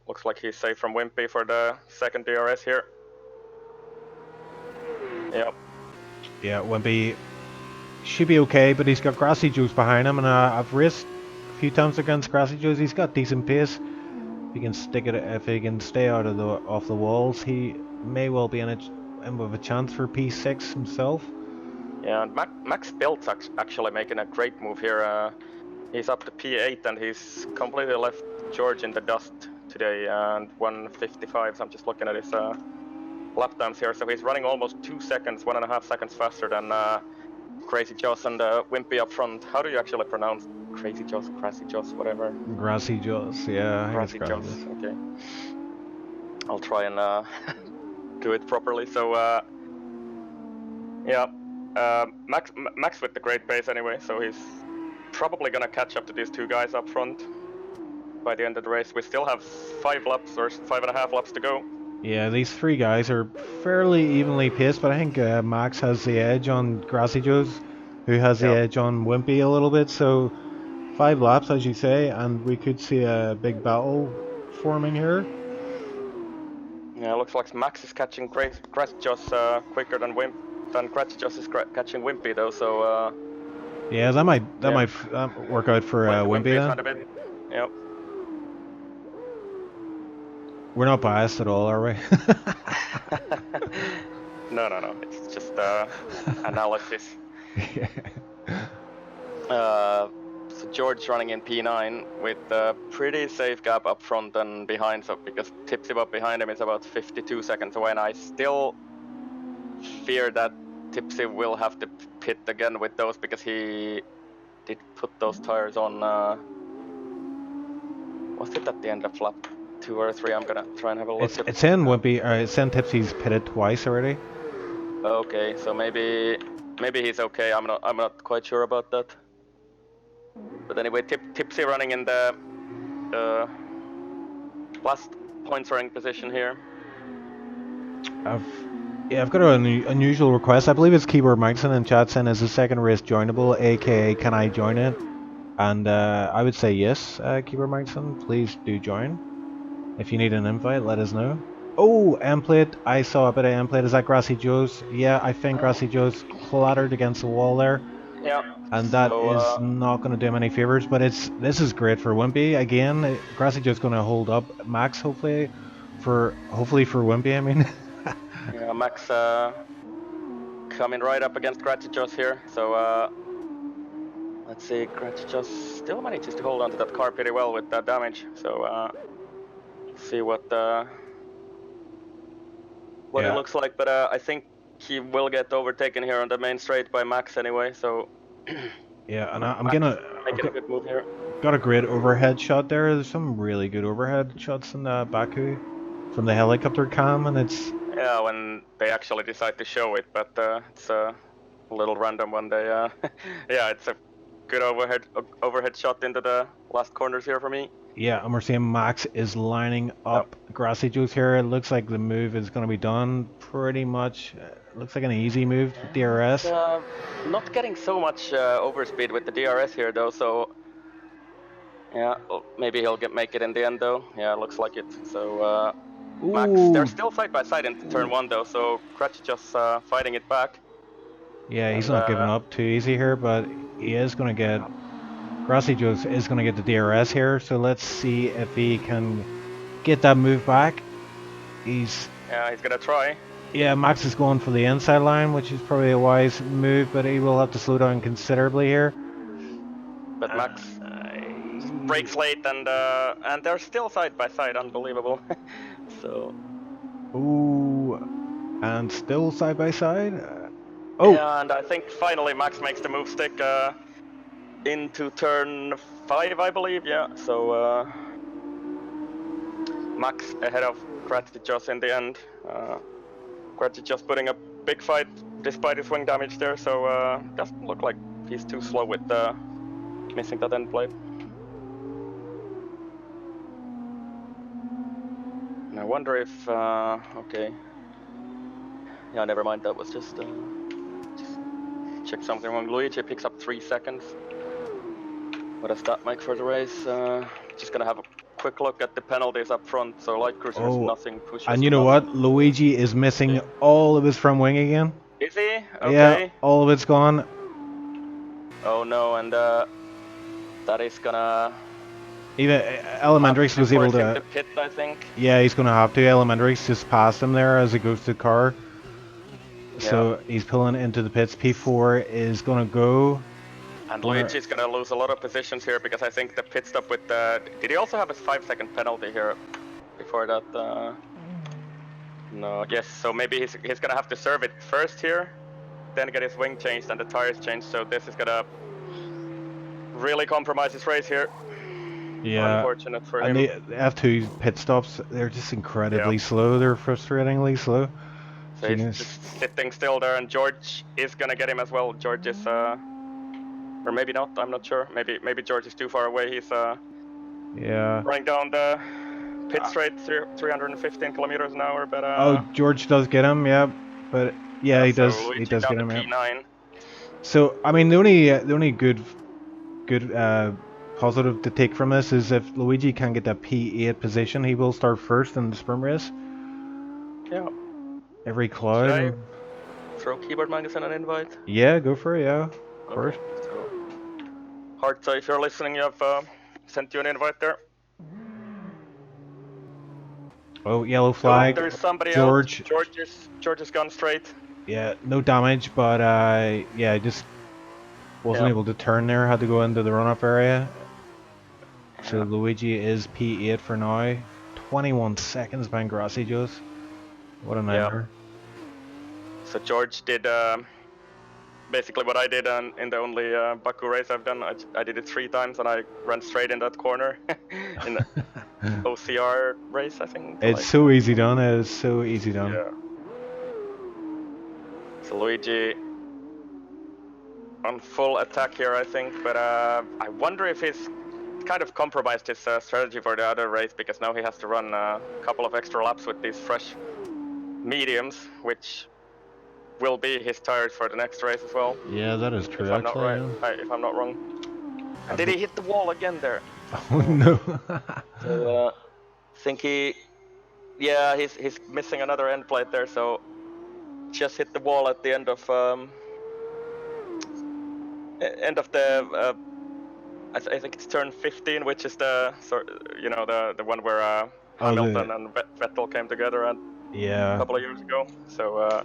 [SPEAKER 2] looks like he's safe from Wimpy for the second DRS here. Yep.
[SPEAKER 1] Yeah, Wimpy should be okay, but he's got Grassy Juice behind him, and I've raced a few times against Grassy Juice. He's got decent pace. If he can if he can stay out of off the walls, he may well be in with a chance for P6 himself.
[SPEAKER 2] Yeah, and Max Belt's actually making a great move here. He's up to P8, and he's completely left George in the dust today, and 1:55. So I'm just looking at his lap times here. So he's running almost 2 seconds, 1.5 seconds faster than Crazy Joss and Wimpy up front. How do you actually pronounce Crazy Joss, Grassy Joss, whatever?
[SPEAKER 1] Grassy Joss, yeah.
[SPEAKER 2] Grassy Joss, okay. I'll try and do it properly. So yeah, Max with the great pace anyway. So he's probably gonna catch up to these two guys up front by the end of the race. We still have 5 laps or 5.5 laps to go.
[SPEAKER 1] Yeah, these 3 guys are fairly evenly paced, but I think Max has the edge on Grassy Joes, who has the edge on Wimpy a little bit. So 5 laps, as you say, and we could see a big battle forming here.
[SPEAKER 2] Yeah, it looks like Max is catching Grassy Joes quicker than Grassy Joes is catching Wimpy though. So
[SPEAKER 1] yeah, that might work out for Wimpy then.
[SPEAKER 2] Yep.
[SPEAKER 1] We're not biased at all, are we?
[SPEAKER 2] No. It's just analysis.
[SPEAKER 1] Yeah.
[SPEAKER 2] So George running in P9 with a pretty safe gap up front and behind, so because TipsyBob behind him is about 52 seconds away, and I still fear that Tipsy will have to pit again with those because he did put those tires on. Was it at the end of lap 2 or 3? I'm gonna try and have a look.
[SPEAKER 1] It's in Wimpy. It's in Tipsy's pitted twice already.
[SPEAKER 2] Okay, so maybe he's okay. I'm not quite sure about that. But anyway, Tipsy running in the last points rank position here.
[SPEAKER 1] I've got an unusual request. I believe it's Keyboard Maxon in chat saying, is the second race joinable, aka can I join it? And I would say yes, Keyboard Maxon, please do join. If you need an invite, let us know. Oh, M-plate. I saw a bit of M-plate. Is that Grassy Joe's? Yeah, I think Grassy Joe's clattered against the wall there.
[SPEAKER 2] Yeah.
[SPEAKER 1] And that
[SPEAKER 2] So,
[SPEAKER 1] is not going to do him any favors, but this is great for Wimpy. Again, Grassy Joe's going to hold up Max, hopefully for Wimpy, I mean.
[SPEAKER 2] yeah, Max coming right up against Gratijos here. So let's see, Gratijos still manages to hold on to that car pretty well with that damage. So see what it looks like. But I think he will get overtaken here on the main straight by Max anyway. So
[SPEAKER 1] yeah, and I'm
[SPEAKER 2] Max
[SPEAKER 1] gonna
[SPEAKER 2] making a good move here.
[SPEAKER 1] Got a great overhead shot there. There's some really good overhead shots in Baku from the helicopter cam, and it's
[SPEAKER 2] yeah, when they actually decide to show it, but it's a little random one. They yeah, it's a good overhead shot into the last corners here for me.
[SPEAKER 1] yeah, and we're seeing Max is lining up Grassy Juice here. It looks like the move is going to be done pretty much. Looks like an easy move with DRS.
[SPEAKER 2] Not getting so much overspeed with the DRS here though, so yeah, well, maybe he'll make it in the end though. Yeah, it looks like it. So Max, they're still side by side into turn 1 though, so Crutch just fighting it back.
[SPEAKER 1] Yeah, he's not giving up too easy here, but he is going to get... Grassy Joe's is going to get the DRS here, so let's see if he can get that move back.
[SPEAKER 2] Yeah, he's going to try.
[SPEAKER 1] Yeah, Max is going for the inside line, which is probably a wise move, but he will have to slow down considerably here.
[SPEAKER 2] But Max breaks late, and they're still side by side, unbelievable. So.
[SPEAKER 1] Ooh, and still side by side.
[SPEAKER 2] Yeah, and I think finally Max makes the move stick into turn 5, I believe. Yeah, so Max ahead of Gratijos in the end. Gratijos putting a big fight despite his wing damage there, so doesn't look like he's too slow with missing that end plate. And I wonder if okay. Yeah, never mind. That was just check something wrong. Luigi picks up 3 seconds. What does that make for the race? Just gonna have a quick look at the penalties up front. So light cruisers, nothing pushes.
[SPEAKER 1] And you know what? Luigi is missing all of his front wing again.
[SPEAKER 2] Is he? Okay.
[SPEAKER 1] Yeah, all of it's gone.
[SPEAKER 2] Oh no, and that is gonna...
[SPEAKER 1] Even Elementrix was able to
[SPEAKER 2] pit, I think.
[SPEAKER 1] Yeah, he's gonna have to. Elementrix just passed him there as he goes to the car. Yeah. So he's pulling into the pits. P4 is gonna go.
[SPEAKER 2] And Luigi's gonna lose a lot of positions here because I think the pit stop with the... Did he also have a 5-second penalty here before that? No, yes, so maybe he's gonna have to serve it first here, then get his wing changed and the tires changed, so this is gonna really compromise his race here.
[SPEAKER 1] Yeah,
[SPEAKER 2] unfortunate for him.
[SPEAKER 1] And the F2 pit stops, they're just incredibly slow, they're frustratingly slow.
[SPEAKER 2] So he's just sitting still there, and George is gonna get him as well. George is, or maybe not, I'm not sure. Maybe George is too far away, he's running down the pit straight 315 kilometers an hour, but
[SPEAKER 1] oh, George does get him, yeah, but yeah, he does get him.
[SPEAKER 2] P9.
[SPEAKER 1] So I mean, the only good positive to take from this is if Luigi can get that P8 position, he will start first in the sprint race.
[SPEAKER 2] Yeah.
[SPEAKER 1] Every cloud.
[SPEAKER 2] Should I throw Keyboard Magazine an invite?
[SPEAKER 1] Yeah, go for it. Yeah, of course.
[SPEAKER 2] So, Hard, if you're listening, I've sent you an invite there.
[SPEAKER 1] Oh, yellow
[SPEAKER 2] Oh,
[SPEAKER 1] flag.
[SPEAKER 2] there's somebody else.
[SPEAKER 1] George.
[SPEAKER 2] George is gone straight.
[SPEAKER 1] Yeah, no damage, but yeah, just wasn't
[SPEAKER 2] Yeah.
[SPEAKER 1] able to turn there. Had to go into the run-up area. So
[SPEAKER 2] Yeah.
[SPEAKER 1] Luigi is P8 for now. 21 seconds behind Grassi Joes. What a
[SPEAKER 2] Yeah.
[SPEAKER 1] nightmare.
[SPEAKER 2] So George did basically what I did in the only Baku race I've done. I did it 3 times and I ran straight in that corner in the OCR race, I think.
[SPEAKER 1] It's
[SPEAKER 2] Like,
[SPEAKER 1] so easy done. It is so easy done.
[SPEAKER 2] yeah. So Luigi on full attack here, I think. But I wonder if he's kind of compromised his strategy for the other race, because now he has to run a couple of extra laps with these fresh mediums, which will be his tires for the next race as well.
[SPEAKER 1] Yeah, that is true,
[SPEAKER 2] If I'm not
[SPEAKER 1] actually.
[SPEAKER 2] right,
[SPEAKER 1] Yeah.
[SPEAKER 2] if I'm not wrong. And did he hit the wall again there?
[SPEAKER 1] Oh no.
[SPEAKER 2] So think yeah, he's missing another end plate there. So just hit the wall at the end of the. I think it's turn 15, which is the the one where
[SPEAKER 1] Oh,
[SPEAKER 2] Hamilton and Vettel came together a
[SPEAKER 1] yeah.
[SPEAKER 2] couple of years ago. So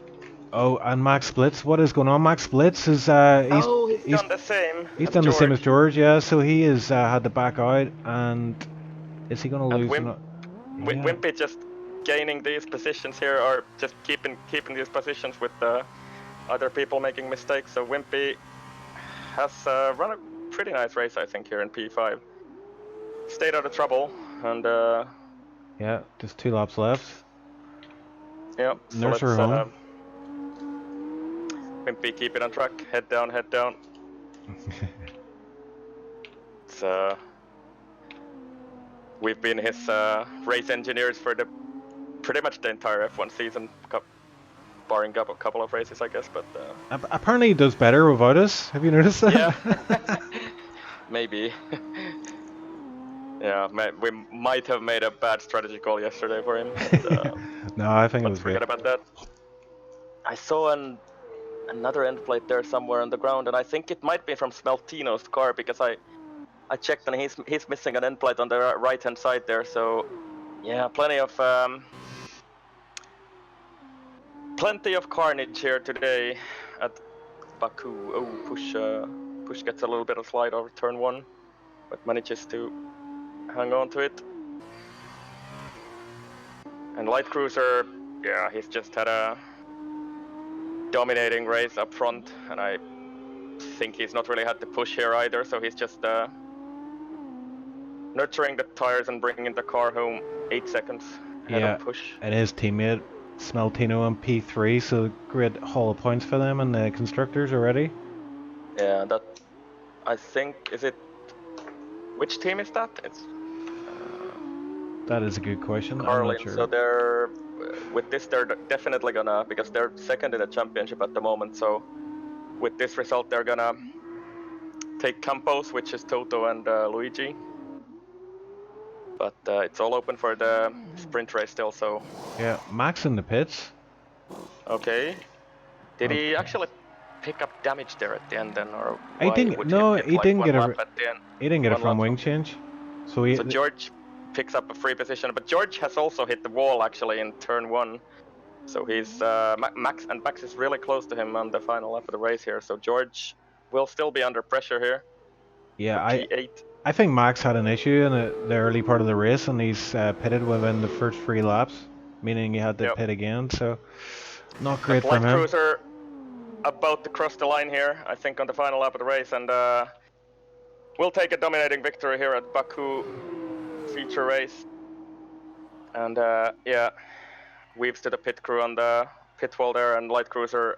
[SPEAKER 1] Oh, and Max Blitz. What is going on? Max Blitz is
[SPEAKER 2] he's
[SPEAKER 1] he's
[SPEAKER 2] done the same
[SPEAKER 1] he's
[SPEAKER 2] as
[SPEAKER 1] done the same as
[SPEAKER 2] George.
[SPEAKER 1] George. Yeah. So he is had to back out, and is he gonna
[SPEAKER 2] And
[SPEAKER 1] lose? Yeah.
[SPEAKER 2] Wimpy just gaining these positions here, or just keeping these positions with other people making mistakes. So Wimpy has run a pretty nice race, I think, here in P5. Stayed out of trouble, and
[SPEAKER 1] Yeah. Just 2 laps left.
[SPEAKER 2] yeah. So
[SPEAKER 1] Nurse her
[SPEAKER 2] let's
[SPEAKER 1] home.
[SPEAKER 2] Wimpy keep it on track. Head down, head down. It's, we've been his race engineers for pretty much the entire F1 season, barring a couple of races, I guess. But
[SPEAKER 1] Apparently he does better without us. Have you noticed that?
[SPEAKER 2] yeah, maybe. Yeah, we might have made a bad strategy call yesterday for him. But,
[SPEAKER 1] No, I think it
[SPEAKER 2] let's
[SPEAKER 1] was great.
[SPEAKER 2] forget about that. I saw another end plate there somewhere on the ground, and I think it might be from Smeltino's car, because I checked and he's missing an end plate on the right hand side there. So yeah, plenty of carnage here today at Baku. Oh, push gets a little bit of slide over turn 1, but manages to hang on to it. And Light Cruiser, yeah, he's just had a dominating race up front, and I think he's not really had to push here either, so he's just nurturing the tires and bringing the car home 8 seconds ahead
[SPEAKER 1] Yeah,
[SPEAKER 2] of push.
[SPEAKER 1] and his teammate Smeltino on P3, so great haul of points for them and the constructors already.
[SPEAKER 2] Yeah, that I think which team is that? It's
[SPEAKER 1] That is a good question. I'm not
[SPEAKER 2] Carlin.
[SPEAKER 1] sure.
[SPEAKER 2] So they're with this they're definitely gonna, because they're second in the championship at the moment. So with this result, they're gonna take Campos, which is Toto and Luigi. But it's all open for the sprint race still. So
[SPEAKER 1] Yeah, Max in the pits.
[SPEAKER 2] okay, did he
[SPEAKER 1] Okay.
[SPEAKER 2] actually pick up damage there at the end then, or
[SPEAKER 1] I
[SPEAKER 2] why
[SPEAKER 1] think
[SPEAKER 2] would he
[SPEAKER 1] no,
[SPEAKER 2] get
[SPEAKER 1] he
[SPEAKER 2] like
[SPEAKER 1] didn't get
[SPEAKER 2] one lap
[SPEAKER 1] it.
[SPEAKER 2] at the end?
[SPEAKER 1] He didn't get it
[SPEAKER 2] One
[SPEAKER 1] from
[SPEAKER 2] lap
[SPEAKER 1] wing
[SPEAKER 2] from.
[SPEAKER 1] change. So
[SPEAKER 2] So George picks up a free position, but George has also hit the wall actually in turn 1. So he's Max is really close to him on the final lap of the race here. So George will still be under pressure here
[SPEAKER 1] yeah,
[SPEAKER 2] for P8.
[SPEAKER 1] I think Max had an issue in the early part of the race, and he's pitted within the first 3 laps, meaning he had to
[SPEAKER 2] Yep.
[SPEAKER 1] pit again. So not
[SPEAKER 2] And
[SPEAKER 1] great from
[SPEAKER 2] Light
[SPEAKER 1] him.
[SPEAKER 2] Cruiser about to cross the line here, I think, on the final lap of the race, and will take a dominating victory here at Baku feature race. And yeah, weaves to the pit crew on the pit wall there, and Light Cruiser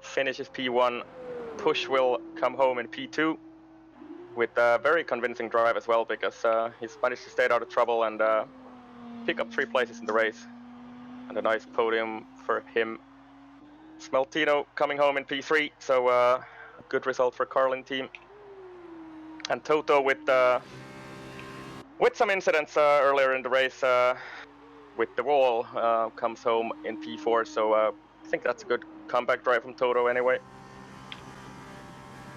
[SPEAKER 2] finishes P1. Push will come home in P2 with a very convincing drive as well, because he's managed to stay out of trouble and pick up 3 places in the race. And a nice podium for him. Smeltino coming home in P3, so a good result for Carlin team. And Toto with some incidents earlier in the race with the wall comes home in P4, so I think that's a good comeback drive from Toto anyway.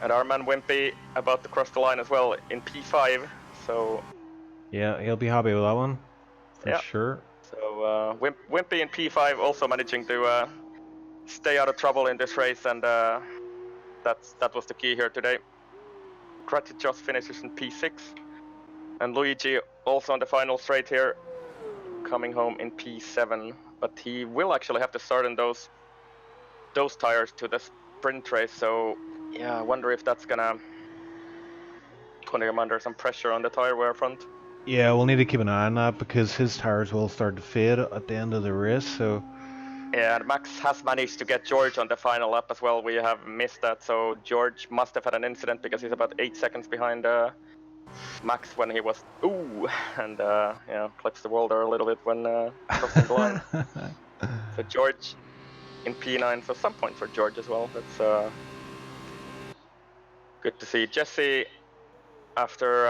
[SPEAKER 2] And our man Wimpy about to cross the line as well in P5, so
[SPEAKER 1] Yeah, he'll be happy with that one, for
[SPEAKER 2] yeah.
[SPEAKER 1] sure.
[SPEAKER 2] So So Wimpy in P5 also managing to stay out of trouble in this race, and that was the key here today. Kratty just finishes in P6, and Luigi also on the final straight here, coming home in P7. But he will actually have to start in those tires to the sprint race. So yeah, I wonder if that's gonna put him under some pressure on the tire wear front.
[SPEAKER 1] Yeah, we'll need to keep an eye on that because his tires will start to fade at the end of the race. So
[SPEAKER 2] Yeah, and Max has managed to get George on the final lap as well. We have missed that, so George must have had an incident because he's about 8 seconds behind Max when he was and yeah, clips the wall there a little bit when crossing the line. So George in P9, so some point for George as well. That's good to see. Jesse, after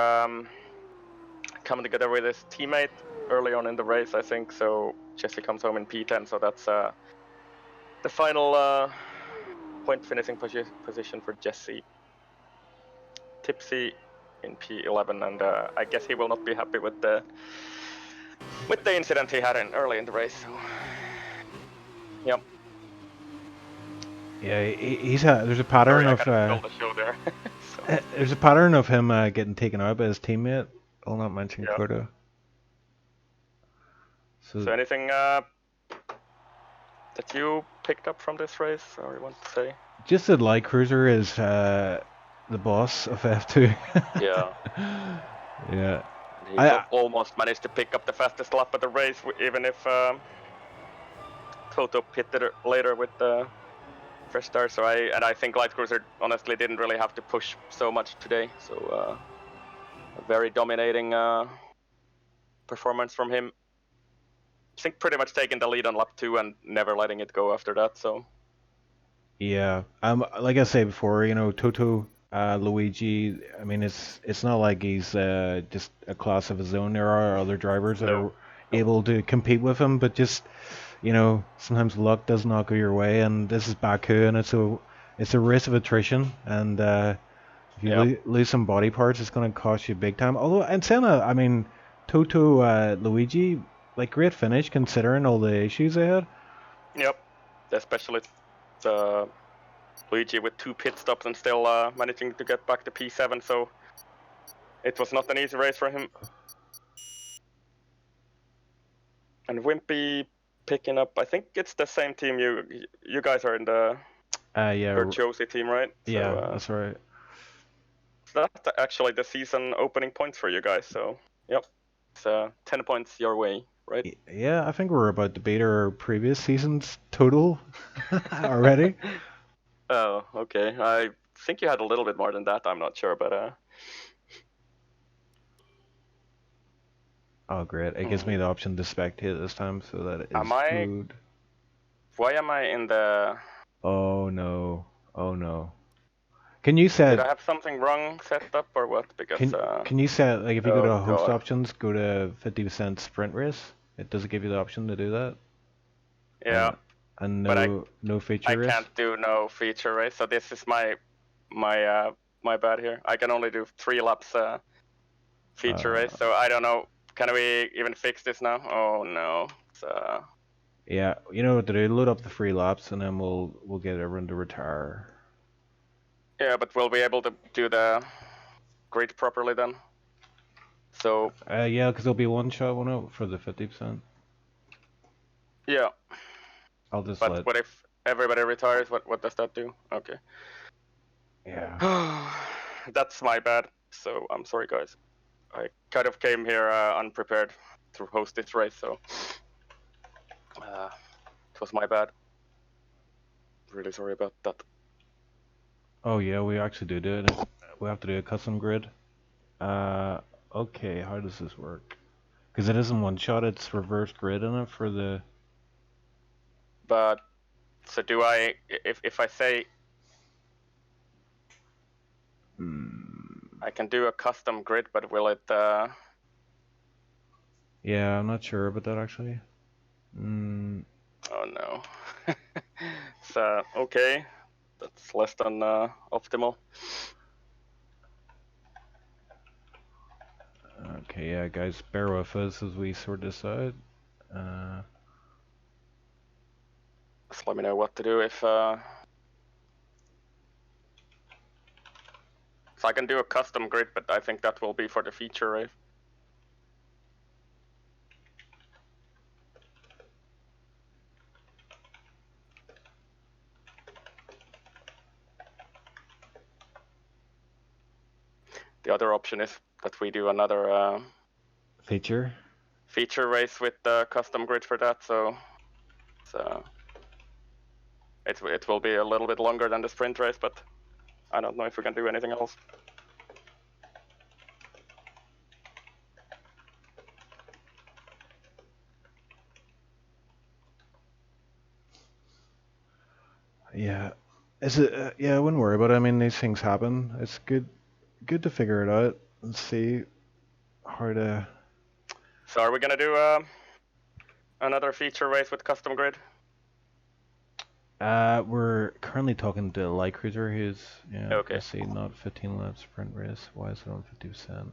[SPEAKER 2] coming together with his teammate early on in the race, I think. So Jesse comes home in P10, so that's the final point finishing position for Jesse. Tipsy in P11, and I guess he will not be happy with the incident he had early in the race. So, yep.
[SPEAKER 1] yeah, there's a pattern of
[SPEAKER 2] the show there. So.
[SPEAKER 1] there's a pattern of him getting taken out by his teammate. I'll not mention Corda.
[SPEAKER 2] So anything that you picked up from this race, or you want to say?
[SPEAKER 1] Just that Light Cruiser is the boss of F2.
[SPEAKER 2] Yeah.
[SPEAKER 1] Yeah.
[SPEAKER 2] He almost managed to pick up the fastest lap of the race, even if Toto pitted later with the fresh start. So I think Light Cruiser honestly didn't really have to push so much today. So a very dominating performance from him. I think pretty much taking the lead on lap 2 and never letting it go after that. So.
[SPEAKER 1] Yeah, like I said before, you know, Toto, Luigi. I mean, it's not like he's just a class of his own. There are other drivers that are able to compete with him, but just, you know, sometimes luck does not go your way. And this is Baku, and it's a race of attrition. And if you lose some body parts, it's going to cost you big time. Although, and saying that, I mean, Toto, Luigi, like great finish considering all the issues they had.
[SPEAKER 2] Yep, especially Luigi with 2 pit stops and still managing to get back to P7, so it was not an easy race for him. And Wimpy picking up, I think it's the same team you guys are in the Josie team, right?
[SPEAKER 1] Yeah,
[SPEAKER 2] so,
[SPEAKER 1] that's right.
[SPEAKER 2] That's actually the season opening points for you guys, so yep, it's 10 points your way, right?
[SPEAKER 1] Yeah, I think we're about to beat our previous season's total already.
[SPEAKER 2] Oh, okay. I think you had a little bit more than that. I'm not sure, but
[SPEAKER 1] Oh, great! It gives me the option to spectate this time, so that is good.
[SPEAKER 2] Why am I in the?
[SPEAKER 1] Oh no! Oh no! Can you set?
[SPEAKER 2] Did I have something wrong set up or what? Because
[SPEAKER 1] can you set, like, if you go to host options, go to 50% sprint race? Does it give you the option to do that?
[SPEAKER 2] Yeah.
[SPEAKER 1] And no feature race.
[SPEAKER 2] I can't do no feature race, so this is my bad here. I can only do 3 laps feature race, so I don't know. Can we even fix this now? Oh no.
[SPEAKER 1] Yeah, you know what to do. Load up the 3 laps, and then we'll get everyone to retire.
[SPEAKER 2] Yeah, but we'll be able to do the grid properly then. So.
[SPEAKER 1] Yeah, because there'll be one shot one out for the 50%.
[SPEAKER 2] Yeah.
[SPEAKER 1] I'll just
[SPEAKER 2] But what if everybody retires? What does that do? Okay.
[SPEAKER 1] Yeah.
[SPEAKER 2] That's my bad. So I'm sorry, guys. I kind of came here unprepared to host this race, so it was my bad. Really sorry about that.
[SPEAKER 1] Oh yeah, we actually do it. We have to do a custom grid. Okay, how does this work? Because it isn't one shot, it's reverse grid in it for the...
[SPEAKER 2] But, so do I, if I say... I can do a custom grid, but will it...
[SPEAKER 1] Yeah, I'm not sure about that actually.
[SPEAKER 2] Oh no. So, okay. That's less than optimal.
[SPEAKER 1] Okay, yeah, guys, bear with us as we sort this out.
[SPEAKER 2] Just let me know what to do if. So I can do a custom grid, but I think that will be for the feature race. The other option is that we do another
[SPEAKER 1] feature
[SPEAKER 2] race with the custom grid for that. So it will be a little bit longer than the sprint race, but I don't know if we can do anything else.
[SPEAKER 1] Yeah. Is it? Yeah, I wouldn't worry about it. I mean, these things happen. It's good to figure it out and see how to.
[SPEAKER 2] So are we gonna do another feature race with custom grid?
[SPEAKER 1] We're currently talking to Light Cruiser, who's
[SPEAKER 2] Okay.
[SPEAKER 1] let's see, not 15 lap sprint race. Why is it on 50%?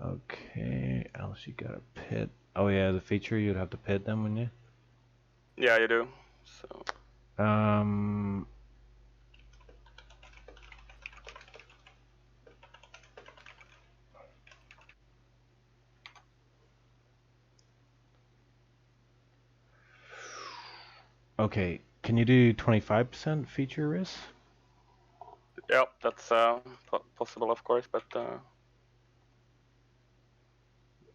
[SPEAKER 1] Okay, else you got a pit. Oh yeah, the feature you'd have to pit them, wouldn't you?
[SPEAKER 2] Yeah, you do. So.
[SPEAKER 1] Okay, can you do 25% feature risk?
[SPEAKER 2] Yeah, that's possible, of course, but.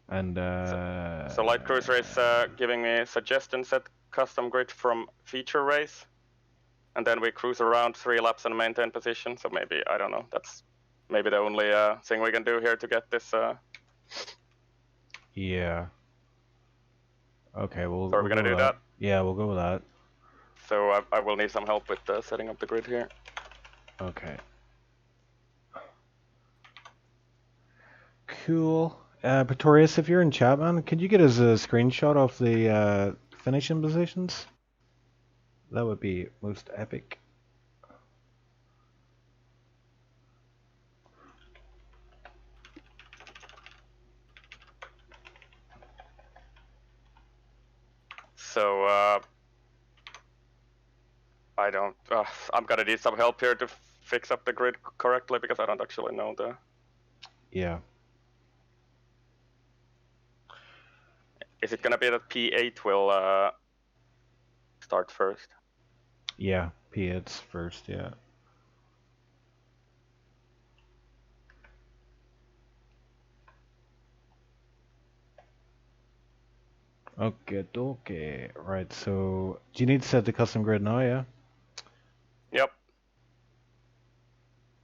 [SPEAKER 1] And
[SPEAKER 2] so Light Cruiser is giving me suggestions at custom grid from feature race, and then we cruise around 3 laps and maintain position. So maybe, I don't know, that's maybe the only thing we can do here to get this.
[SPEAKER 1] Yeah. Okay, well,
[SPEAKER 2] so are we gonna do that?
[SPEAKER 1] Yeah, we'll go with that.
[SPEAKER 2] So I will need some help with setting up the grid here.
[SPEAKER 1] Okay. Cool. Pretorius, if you're in chat, man, could you get us a screenshot of the finishing positions? That would be most epic.
[SPEAKER 2] So I don't. I'm gonna need some help here to fix up the grid correctly because I don't actually know the.
[SPEAKER 1] Yeah.
[SPEAKER 2] Is it gonna be that P8 will start first?
[SPEAKER 1] Yeah, P8's first, yeah. Okay. Right, so do you need to set the custom grid now, yeah?
[SPEAKER 2] Yep.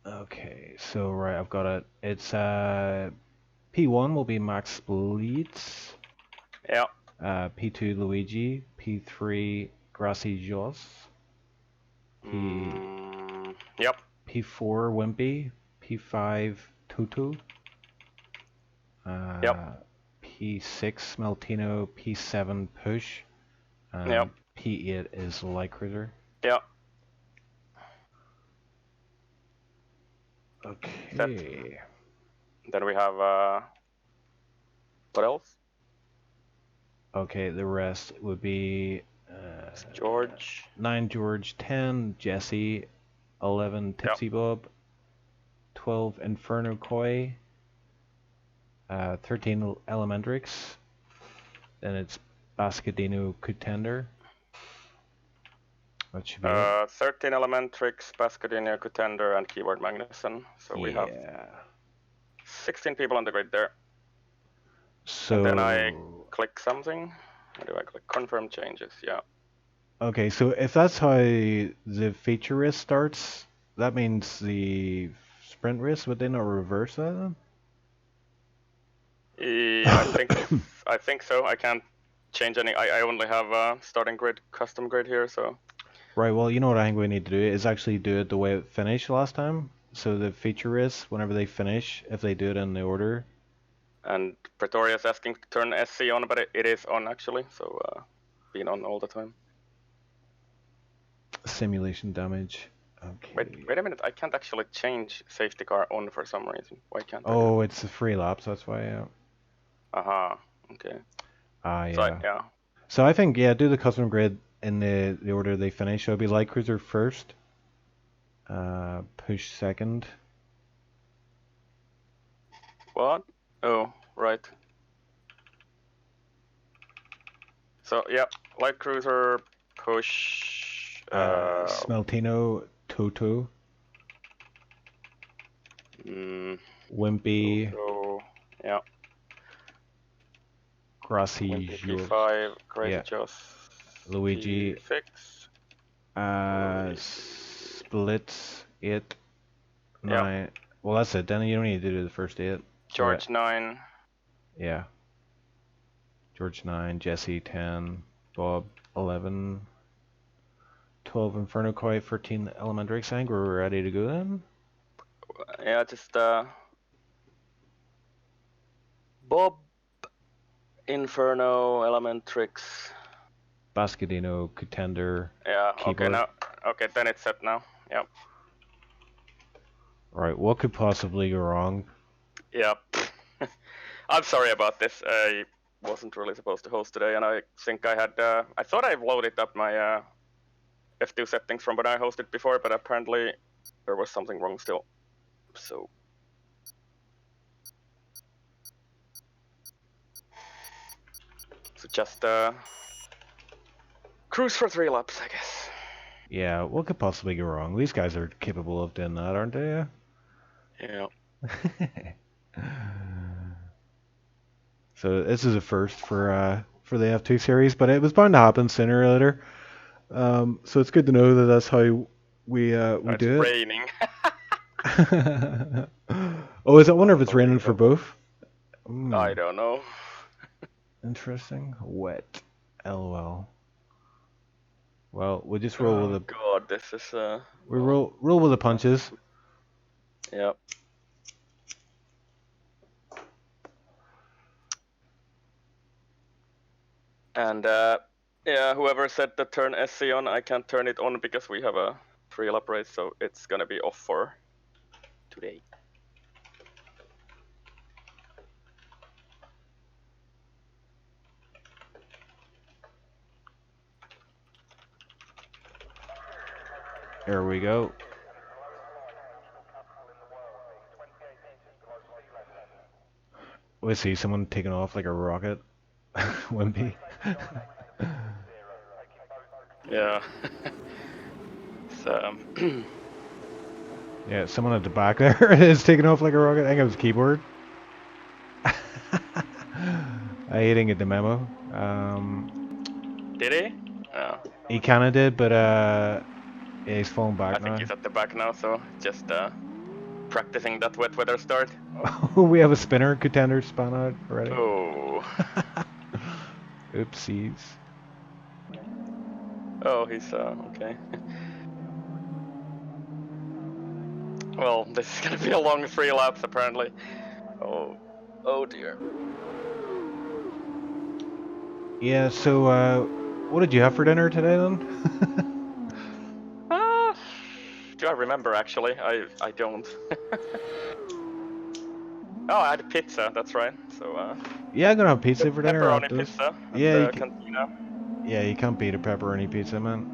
[SPEAKER 1] Okay, so right, I've got it. It's P1 will be Max Bleeds.
[SPEAKER 2] Yeah.
[SPEAKER 1] P2 Luigi, P3 Grassy Joss.
[SPEAKER 2] Yep.
[SPEAKER 1] P4 Wimpy, P5 Tutu.
[SPEAKER 2] Yep.
[SPEAKER 1] P6 Meltino, P7 Push.
[SPEAKER 2] Yep.
[SPEAKER 1] P8 is Light Cruiser.
[SPEAKER 2] Yep.
[SPEAKER 1] Okay.
[SPEAKER 2] Set. Then we have what else?
[SPEAKER 1] Okay, the rest would be
[SPEAKER 2] George.
[SPEAKER 1] 9 George, 10 Jesse, 11 TipsyBob, 12 Inferno Koi, 13 Elementrix, then it's Bascadino Contender. That should be it.
[SPEAKER 2] 13 Elementrix, Bascadino, Contender, and Keyword Magnuson. So we have 16 people on the grid there.
[SPEAKER 1] So
[SPEAKER 2] and then I click something. How do I click? Confirm changes. Yeah.
[SPEAKER 1] Okay, so if that's how the feature race starts, that means the sprint race, would they not reverse that then?
[SPEAKER 2] Yeah, I think so. I can't change any. I only have starting grid, custom grid here, so.
[SPEAKER 1] Right. Well, you know what I think we need to do is actually do it the way it finished last time. So the feature race, whenever they finish, if they do it in the order.
[SPEAKER 2] And Pretoria is asking to turn SC on, but it is on actually, so being on all the time.
[SPEAKER 1] Simulation damage. Okay.
[SPEAKER 2] Wait a minute. I can't actually change safety car on for some reason. Why can't I?
[SPEAKER 1] Oh, it's a free lap, so that's why. Yeah.
[SPEAKER 2] Aha. Okay.
[SPEAKER 1] Ah,
[SPEAKER 2] So
[SPEAKER 1] yeah.
[SPEAKER 2] yeah.
[SPEAKER 1] So I think, yeah, do the custom grid in the order they finish. So it'll be light cruiser first, push second.
[SPEAKER 2] What? Oh, right. So yeah, light cruiser, push.
[SPEAKER 1] Smeltino, Toto, Wimpy,
[SPEAKER 2] Toto, yeah.
[SPEAKER 1] Grassy,
[SPEAKER 2] Wimpy P5, Crazy
[SPEAKER 1] yeah.
[SPEAKER 2] Joss,
[SPEAKER 1] Luigi,
[SPEAKER 2] P6.
[SPEAKER 1] Splits, 8,
[SPEAKER 2] Yeah.
[SPEAKER 1] 9. Well, that's it. Then you don't need to do the first 8.
[SPEAKER 2] George 9.
[SPEAKER 1] Yeah. George 9, Jesse 10, Bob 11, 12 Inferno Koi, 13 Elementary Sang. We're ready to go then?
[SPEAKER 2] Yeah, just Bob, Inferno, Elementrix.
[SPEAKER 1] Bascadino, Contender.
[SPEAKER 2] Yeah,
[SPEAKER 1] Keyboard.
[SPEAKER 2] okay, now. Okay, then it's set now. Yep.
[SPEAKER 1] Right, what could possibly go wrong?
[SPEAKER 2] Yep. I'm sorry about this. I wasn't really supposed to host today, and I think I had. I thought I loaded up my F2 settings from when I hosted before, but apparently there was something wrong still. So. So just cruise for 3 laps, I guess.
[SPEAKER 1] Yeah, what could possibly go wrong? These guys are capable of doing that, aren't they?
[SPEAKER 2] Yeah.
[SPEAKER 1] So this is a first for the F2 series, but it was bound to happen sooner or later. So it's good to know that that's how we do
[SPEAKER 2] It's
[SPEAKER 1] it.
[SPEAKER 2] raining.
[SPEAKER 1] Oh, I wonder if it's raining for both?
[SPEAKER 2] I don't know.
[SPEAKER 1] Interesting. Wet. LOL. Well, we just roll with the.
[SPEAKER 2] God, this is
[SPEAKER 1] We roll with the punches.
[SPEAKER 2] Yep. And yeah, whoever said to turn SC on, I can't turn it on because we have a 3-lap race, so it's gonna be off for today.
[SPEAKER 1] There we go. We see someone taking off like a rocket. Wimpy.
[SPEAKER 2] Yeah. So.
[SPEAKER 1] Yeah, someone at the back there is taking off like a rocket. I think it was keyboard. I didn't get the memo.
[SPEAKER 2] Did he? Oh.
[SPEAKER 1] He kind of did, but yeah, he's falling back
[SPEAKER 2] I
[SPEAKER 1] now.
[SPEAKER 2] think he's at the back now, so just practicing that wet weather start.
[SPEAKER 1] We have a spinner. Contender spun out already.
[SPEAKER 2] Oh.
[SPEAKER 1] Oopsies.
[SPEAKER 2] Oh, he's okay. Well, this is gonna be a long 3 laps apparently. Oh dear.
[SPEAKER 1] Yeah, so what did you have for dinner today then?
[SPEAKER 2] Do I remember actually? I don't. Oh, I had a pizza, that's right. So
[SPEAKER 1] Yeah, I'm gonna have pizza for dinner
[SPEAKER 2] pepperoni
[SPEAKER 1] after this.
[SPEAKER 2] pizza at
[SPEAKER 1] Yeah,
[SPEAKER 2] the cantina.
[SPEAKER 1] Yeah, you can't beat a pepperoni pizza, man.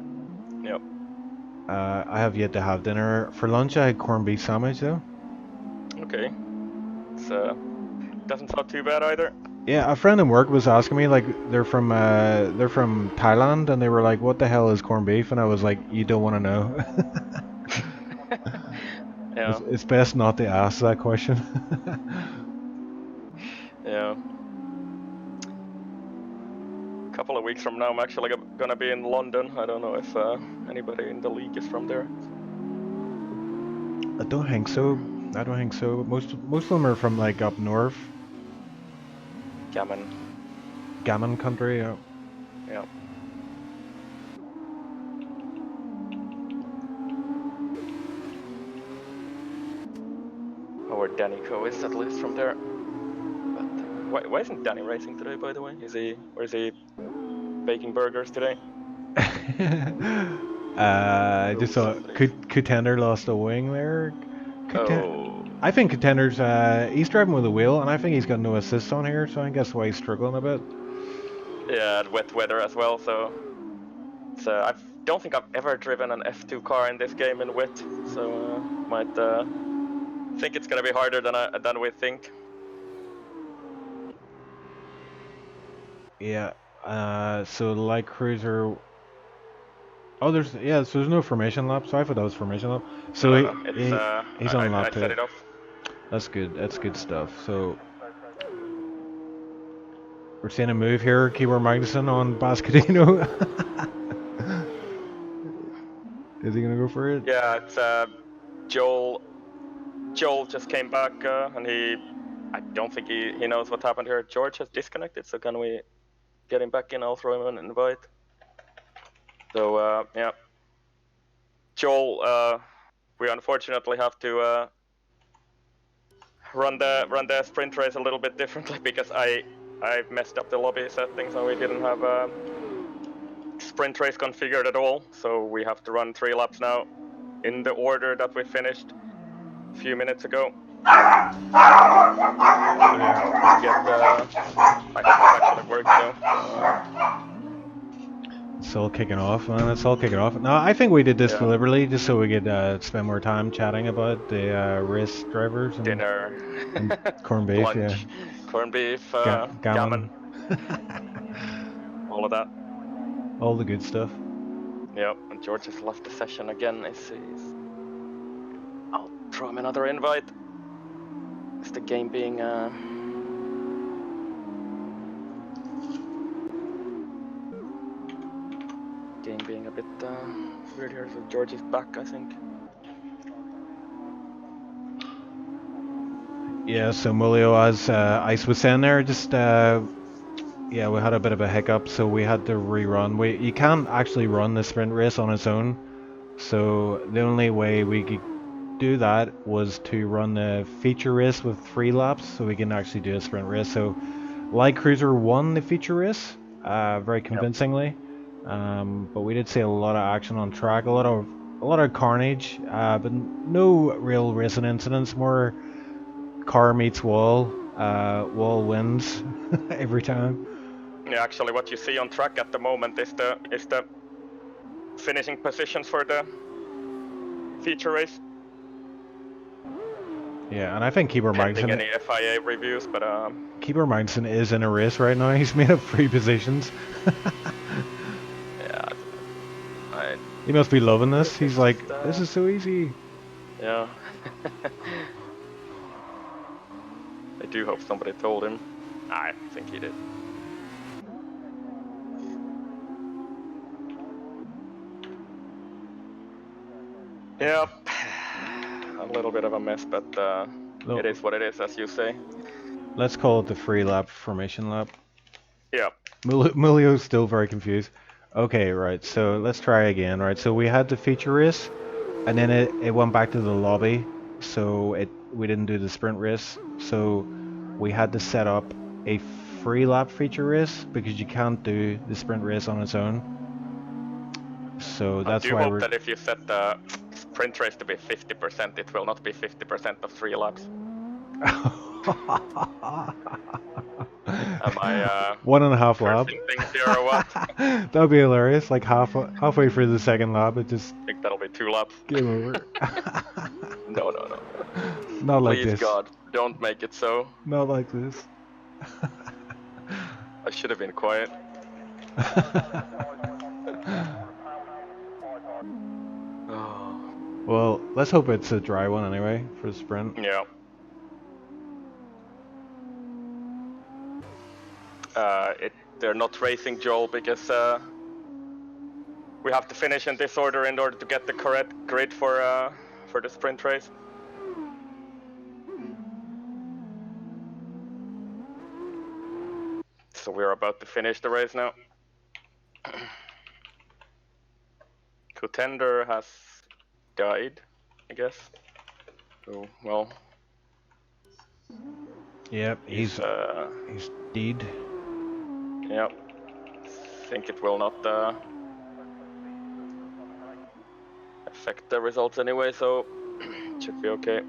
[SPEAKER 2] Yep.
[SPEAKER 1] I have yet to have dinner. For lunch, I had corned beef sandwich though.
[SPEAKER 2] Okay. So doesn't sound too bad either.
[SPEAKER 1] Yeah, a friend in work was asking me, like, they're from Thailand, and they were like, "What the hell is corned beef?" And I was like, "You don't want to know."
[SPEAKER 2] Yeah.
[SPEAKER 1] It's best not to ask that question.
[SPEAKER 2] Yeah. A couple of weeks from now, I'm actually gonna be in London. I don't know if anybody in the league is from there.
[SPEAKER 1] I don't think so. I don't think so. Most of them are from like up north. Gammon country. Yeah.
[SPEAKER 2] Yeah. Or Danico is at least from there. But why isn't Danny racing today, by the way? Is he baking burgers today?
[SPEAKER 1] I just saw Contender lost a wing there.
[SPEAKER 2] Oh.
[SPEAKER 1] I think Contender's he's driving with a wheel, and I think he's got no assist on here, so I think that's why he's struggling a bit.
[SPEAKER 2] Yeah, and wet weather as well. So I don't think I've ever driven an F2 car in this game in wet. So might think it's gonna be harder than we think.
[SPEAKER 1] Yeah. So the light cruiser. Oh, so there's no formation lap. So I thought that was formation lap. So
[SPEAKER 2] No. It's
[SPEAKER 1] he's on
[SPEAKER 2] I
[SPEAKER 1] lap
[SPEAKER 2] set
[SPEAKER 1] 2.
[SPEAKER 2] it off.
[SPEAKER 1] That's good. That's good stuff. So we're seeing a move here. Keyboard Magnuson on Bascadino. Is he gonna go for it?
[SPEAKER 2] Yeah, it's Joel. Joel just came back and I don't think he knows what happened here. George has disconnected, so can we get him back in? I'll throw him an invite. So yeah, Joel, we unfortunately have to run the sprint race a little bit differently because I messed up the lobby settings and we didn't have sprint race configured at all. So we have to run 3 laps now in the order that we finished a few minutes ago. I hope this actually works though.
[SPEAKER 1] It's all kicking off, man. It's all kicking off. No, I think we did this
[SPEAKER 2] Yeah.
[SPEAKER 1] deliberately just so we could spend more time chatting about the race drivers and
[SPEAKER 2] Dinner,
[SPEAKER 1] and corned beef,
[SPEAKER 2] lunch, corned beef,
[SPEAKER 1] gammon,
[SPEAKER 2] all of that.
[SPEAKER 1] all the good stuff.
[SPEAKER 2] Yep, and George has left the session again. I'll throw him another invite. Is the game being a bit weird here? So George is back, I think.
[SPEAKER 1] Yeah, so Mulio, as Ice was saying there, just yeah, we had a bit of a hiccup, so we had to rerun. You can't actually run the sprint race on its own, so the only way we could do that was to run the feature race with 3 laps, so we can actually do a sprint race. So Light Cruiser won the feature race, very convincingly, but we did see a lot of action on track, a lot of carnage, but no real racing incidents. More car meets wall, wall wins every time.
[SPEAKER 2] Yeah, actually, what you see on track at the moment is the finishing positions for the feature race.
[SPEAKER 1] Yeah, and I think Keyboard
[SPEAKER 2] Pending
[SPEAKER 1] Magnuson.
[SPEAKER 2] any FIA reviews, but
[SPEAKER 1] Keyboard Magnuson is in a race right now. He's made up 3 positions.
[SPEAKER 2] yeah,
[SPEAKER 1] He must be loving this. He's like, this is so easy.
[SPEAKER 2] Yeah. I do hope somebody told him. I think he did. Yep. A little bit of a mess, but it is what it is, as you say.
[SPEAKER 1] Let's call it the 3 lap formation lap.
[SPEAKER 2] Yeah.
[SPEAKER 1] Mulio's still very confused. Okay, right, so let's try again, right? So we had the feature race, and then it went back to the lobby, so we didn't do the sprint race, so we had to set up a 3 lap feature race, because you can't do the sprint race on its own. So that's why
[SPEAKER 2] I do hope that if you set the sprint race to be 50%, it will not be 50% of 3 laps. Am I
[SPEAKER 1] 1.5 lap?
[SPEAKER 2] things here or what?
[SPEAKER 1] That'd be hilarious. Like halfway through the second lap, it just.
[SPEAKER 2] I think that'll be 2 laps.
[SPEAKER 1] Game over.
[SPEAKER 2] No.
[SPEAKER 1] Not like
[SPEAKER 2] Please,
[SPEAKER 1] this.
[SPEAKER 2] God, don't make it so.
[SPEAKER 1] Not like this.
[SPEAKER 2] I should have been quiet. Oh.
[SPEAKER 1] Well, let's hope it's a dry one anyway for the sprint.
[SPEAKER 2] Yeah. They're not racing Joel because we have to finish in this order in order to get the correct grid for the sprint race. So we're about to finish the race now. Contender has died, I guess. So, well.
[SPEAKER 1] Yep, he's dead.
[SPEAKER 2] Yep. Think it will not affect the results anyway, so it should be okay.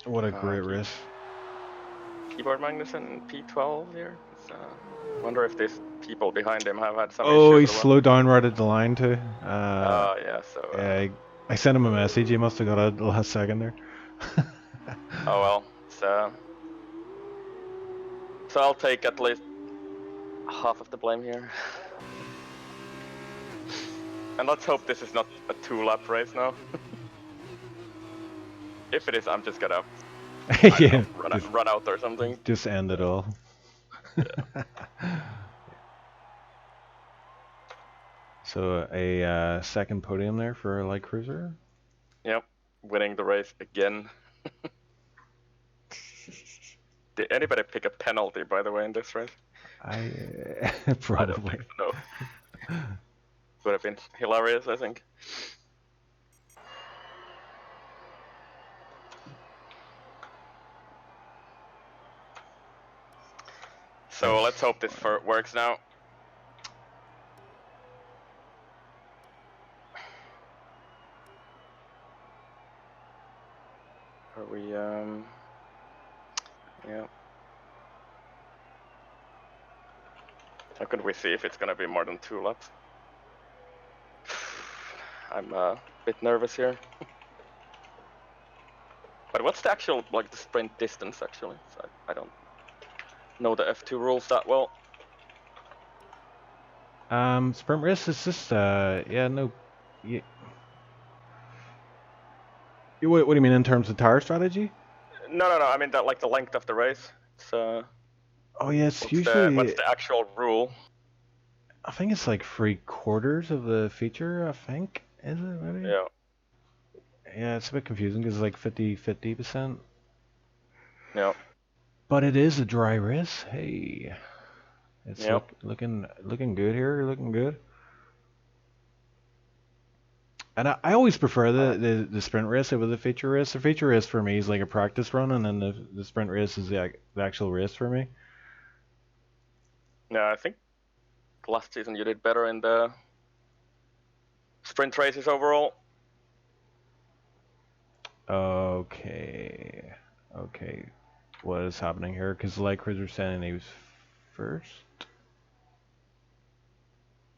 [SPEAKER 1] What a great race.
[SPEAKER 2] Keyboard Magnussen in P12 here. Wonder if these people behind him have had some
[SPEAKER 1] Oh,
[SPEAKER 2] issues
[SPEAKER 1] he
[SPEAKER 2] or what.
[SPEAKER 1] slowed down right at the line too.
[SPEAKER 2] Yeah, so...
[SPEAKER 1] yeah, I sent him a message. He must have got out the last second there.
[SPEAKER 2] Oh well, so I'll take at least half of the blame here. And let's hope this is not a 2-lap race now. If it is, I'm just gonna
[SPEAKER 1] yeah,
[SPEAKER 2] run out or something.
[SPEAKER 1] Just end it all.
[SPEAKER 2] Yeah.
[SPEAKER 1] So a second podium there for a light cruiser.
[SPEAKER 2] Yep, winning the race again. Did anybody pick a penalty, by the way, in this race?
[SPEAKER 1] I
[SPEAKER 2] I don't
[SPEAKER 1] probably.
[SPEAKER 2] think so. Would have been hilarious, I think. So let's hope this works now. Are we, yeah. How can we see if it's gonna be more than 2 laps? I'm a bit nervous here. But what's the actual, like, the sprint distance, actually? So I don't know the F2 rules that well.
[SPEAKER 1] Sprint race is just yeah, no. Yeah. What do you mean in terms of tire strategy?
[SPEAKER 2] No. I mean that, like, the length of the race. It's
[SPEAKER 1] Oh yeah, it's
[SPEAKER 2] what's
[SPEAKER 1] usually.
[SPEAKER 2] what's the actual rule?
[SPEAKER 1] I think it's like 3/4 of the feature. I think is it maybe?
[SPEAKER 2] Yeah.
[SPEAKER 1] Yeah, it's a bit confusing because it's like 50%.
[SPEAKER 2] Yeah.
[SPEAKER 1] But it is a dry race. Hey, it's
[SPEAKER 2] Yep.
[SPEAKER 1] looking good here. Looking good. And I always prefer the sprint race over the feature race. The feature race for me is like a practice run, and then the sprint race is the actual race for me.
[SPEAKER 2] Yeah, I think last season you did better in the sprint races overall.
[SPEAKER 1] Okay. What is happening here? Because the light cruiser saying he was first.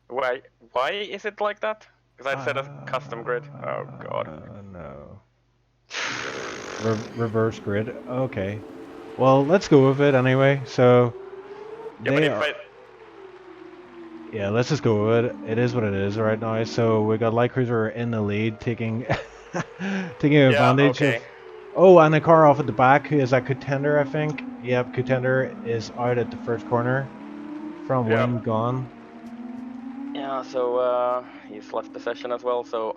[SPEAKER 2] Why is it like that? Because I set a custom grid. Oh god.
[SPEAKER 1] No. Reverse grid. Okay. Well, let's go with it anyway. So
[SPEAKER 2] Yeah, but if
[SPEAKER 1] yeah, let's just go with it. It is what it is right now. So we got light cruiser in the lead, taking advantage of. Oh, and a car off at the back. Who is that? Contender, I think. Yep, Contender is out at the first corner. Front wing gone.
[SPEAKER 2] Yeah, so he's left the session as well. So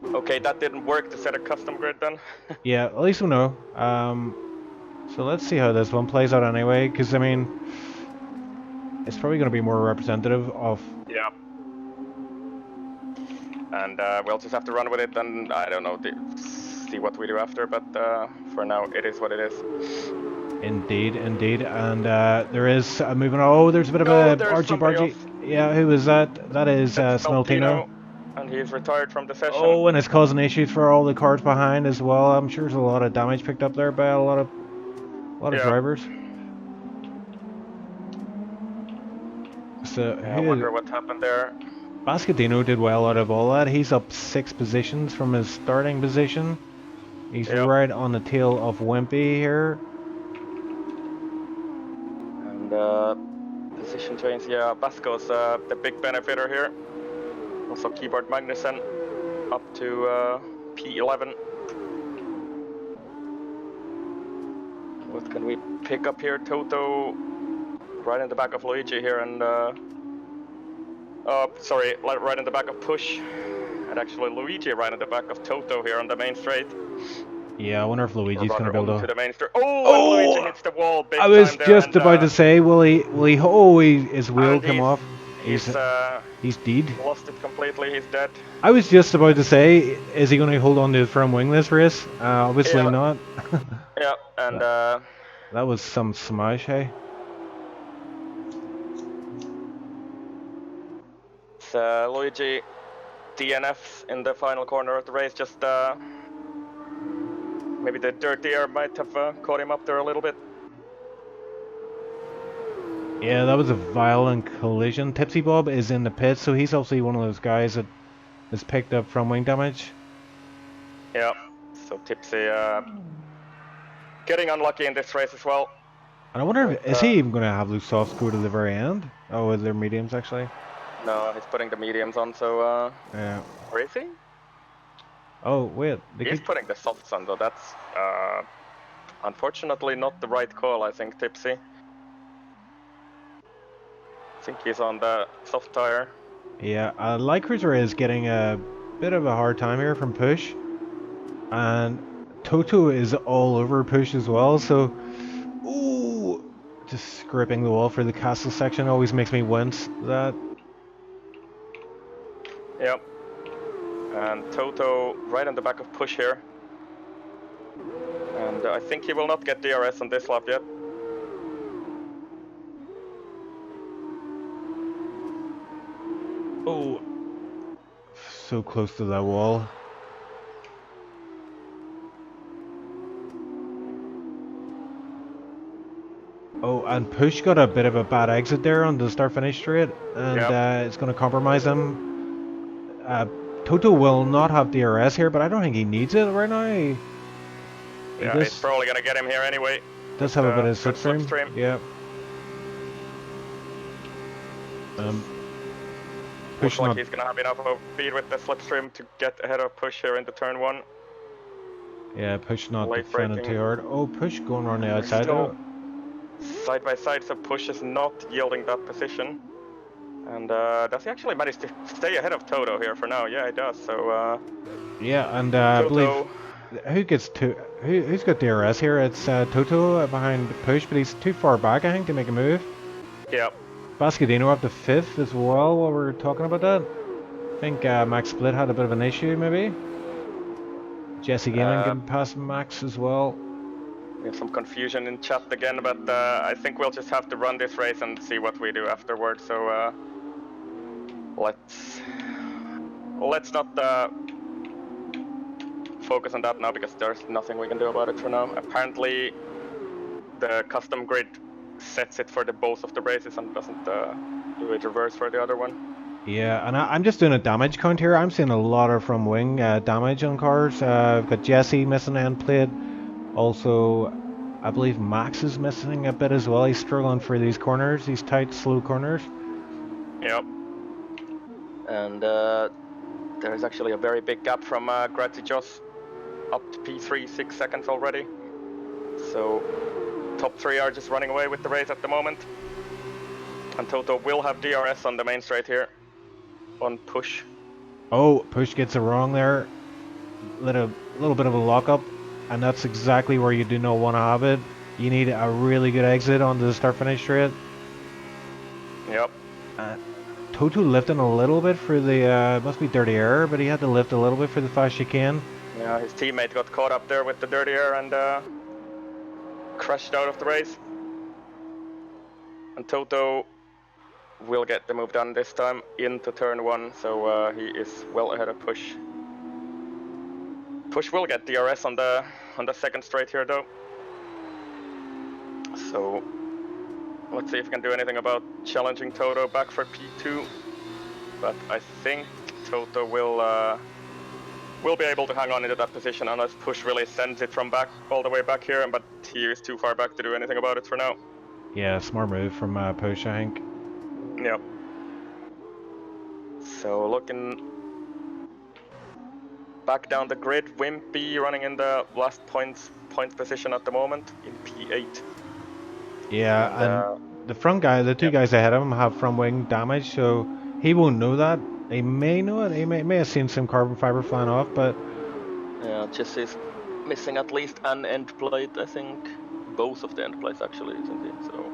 [SPEAKER 2] okay, that didn't work to set a custom grid then.
[SPEAKER 1] Yeah, at least we know. So let's see how this one plays out anyway, because I mean, it's probably going to be more representative of.
[SPEAKER 2] Yeah. And we'll just have to run with it, and I don't know, see what we do after. But for now, it is what it is.
[SPEAKER 1] Indeed, and there is a movement. Oh, there's a bit of a argy-bargy. Yeah, who is that? That is Smeltino.
[SPEAKER 2] And he's retired from the session.
[SPEAKER 1] Oh, and it's causing issues for all the cars behind as well. I'm sure there's a lot of damage picked up there by a lot of drivers. So
[SPEAKER 2] I wonder what happened there.
[SPEAKER 1] Bascadino did well out of all that. He's up 6 positions from his starting position. He's right on the tail of Wimpy here.
[SPEAKER 2] And position change, yeah, Basco's the big benefitor here. Also Keyboard Magnussen up to P11. What can we pick up here? Toto right in the back of Luigi here, and sorry, right in the back of Push. And actually Luigi right in the back of Toto here on the main straight.
[SPEAKER 1] Yeah, I wonder if Luigi's going to be able to...
[SPEAKER 2] the main straight. Oh, and Luigi hits the wall big
[SPEAKER 1] I was
[SPEAKER 2] time there,
[SPEAKER 1] just about to say, will he... Oh, his wheel come off.
[SPEAKER 2] He's
[SPEAKER 1] dead.
[SPEAKER 2] Lost it completely, he's dead.
[SPEAKER 1] I was just about to say, is he going to hold on to the front wing this race? Obviously not.
[SPEAKER 2] Yeah, and
[SPEAKER 1] that was some smash, hey?
[SPEAKER 2] Luigi DNFs in the final corner of the race, just maybe the dirty air might have caught him up there a little bit.
[SPEAKER 1] Yeah, that was a violent collision. TipsyBob is in the pit, so he's obviously one of those guys that is picked up from wing damage.
[SPEAKER 2] Yeah, so Tipsy getting unlucky in this race as well.
[SPEAKER 1] And I wonder,
[SPEAKER 2] With,
[SPEAKER 1] is he even going to have those softs go to the very end? Oh, they're mediums actually.
[SPEAKER 2] No, he's putting the mediums on, so
[SPEAKER 1] Yeah.
[SPEAKER 2] or is he?
[SPEAKER 1] Oh wait,
[SPEAKER 2] He's putting the softs on, though. That's unfortunately not the right call, I think, Tipsy. I think he's on the soft tire.
[SPEAKER 1] Yeah, Light Cruiser is getting a bit of a hard time here from Push. And Toto is all over Push as well, so... Ooh! Just scraping the wall for the castle section always makes me wince, that.
[SPEAKER 2] Yep. And Toto right on the back of Push here. And I think he will not get DRS on this lap yet.
[SPEAKER 1] Oh! So close to that wall. Oh, and Push got a bit of a bad exit there on the start-finish straight, and it's going to compromise him. Toto will not have DRS here, but I don't think he needs it right now.
[SPEAKER 2] Yeah, it's probably going to get him here anyway.
[SPEAKER 1] Does have a bit of slipstream. Yeah.
[SPEAKER 2] Looks like he's going to have enough of speed with the slipstream to get ahead of Push here into turn 1.
[SPEAKER 1] Yeah, Push not defending too hard. Oh, Push going around the outside though.
[SPEAKER 2] Side by side, so Push is not yielding that position. And does he actually manage to stay ahead of Toto here for now? Yeah, he does. So
[SPEAKER 1] yeah, and I believe who's got DRS here? It's Toto behind Push, but he's too far back, I think, to make a move.
[SPEAKER 2] Yeah.
[SPEAKER 1] Bascadino up to 5th as well while we're talking about that. I think Max Split had a bit of an issue, maybe. Jesse Gaming getting past Max as well.
[SPEAKER 2] We have some confusion in chat again, but I think we'll just have to run this race and see what we do afterwards. So let's not focus on that now, because there's nothing we can do about it for now. Apparently, the custom grid sets it for the both of the races and doesn't do it reverse for the other one.
[SPEAKER 1] Yeah, and I'm just doing a damage count here. I'm seeing a lot of from wing damage on cars. I've got Jesse missing end plate. Also, I believe Max is missing a bit as well. He's struggling for these corners, these tight, slow corners.
[SPEAKER 2] Yep. And there's actually a very big gap from Grazi Joss up to P3, 6 seconds already. So top 3 are just running away with the race at the moment. And Toto will have DRS on the main straight here on Push.
[SPEAKER 1] Oh, Push gets it wrong there. Little bit of a lockup, and that's exactly where you do not want to have it. You need a really good exit onto the start-finish straight.
[SPEAKER 2] Yep.
[SPEAKER 1] Toto lifting a little bit for the must be dirty air, but he had to lift a little bit for the fast chicane.
[SPEAKER 2] Yeah, his teammate got caught up there with the dirty air and crashed out of the race. And Toto will get the move done this time into turn 1, so he is well ahead of Push. Push will get DRS on the second straight here though. So let's see if we can do anything about challenging Toto back for P2. But I think Toto will be able to hang on into that position unless Push really sends it from back all the way back here, but he is too far back to do anything about it for now.
[SPEAKER 1] Yeah, smart move from Push, I think.
[SPEAKER 2] Yep. So looking back down the grid, Wimpy running in the last points position at the moment in P8.
[SPEAKER 1] Yeah, and the front guy, the two guys ahead of him have front wing damage, so he won't know that. He may know it. He may have seen some carbon fiber flying off, but
[SPEAKER 2] yeah, Jesse's missing at least an end plate, I think. Both of the end plates actually, isn't he? So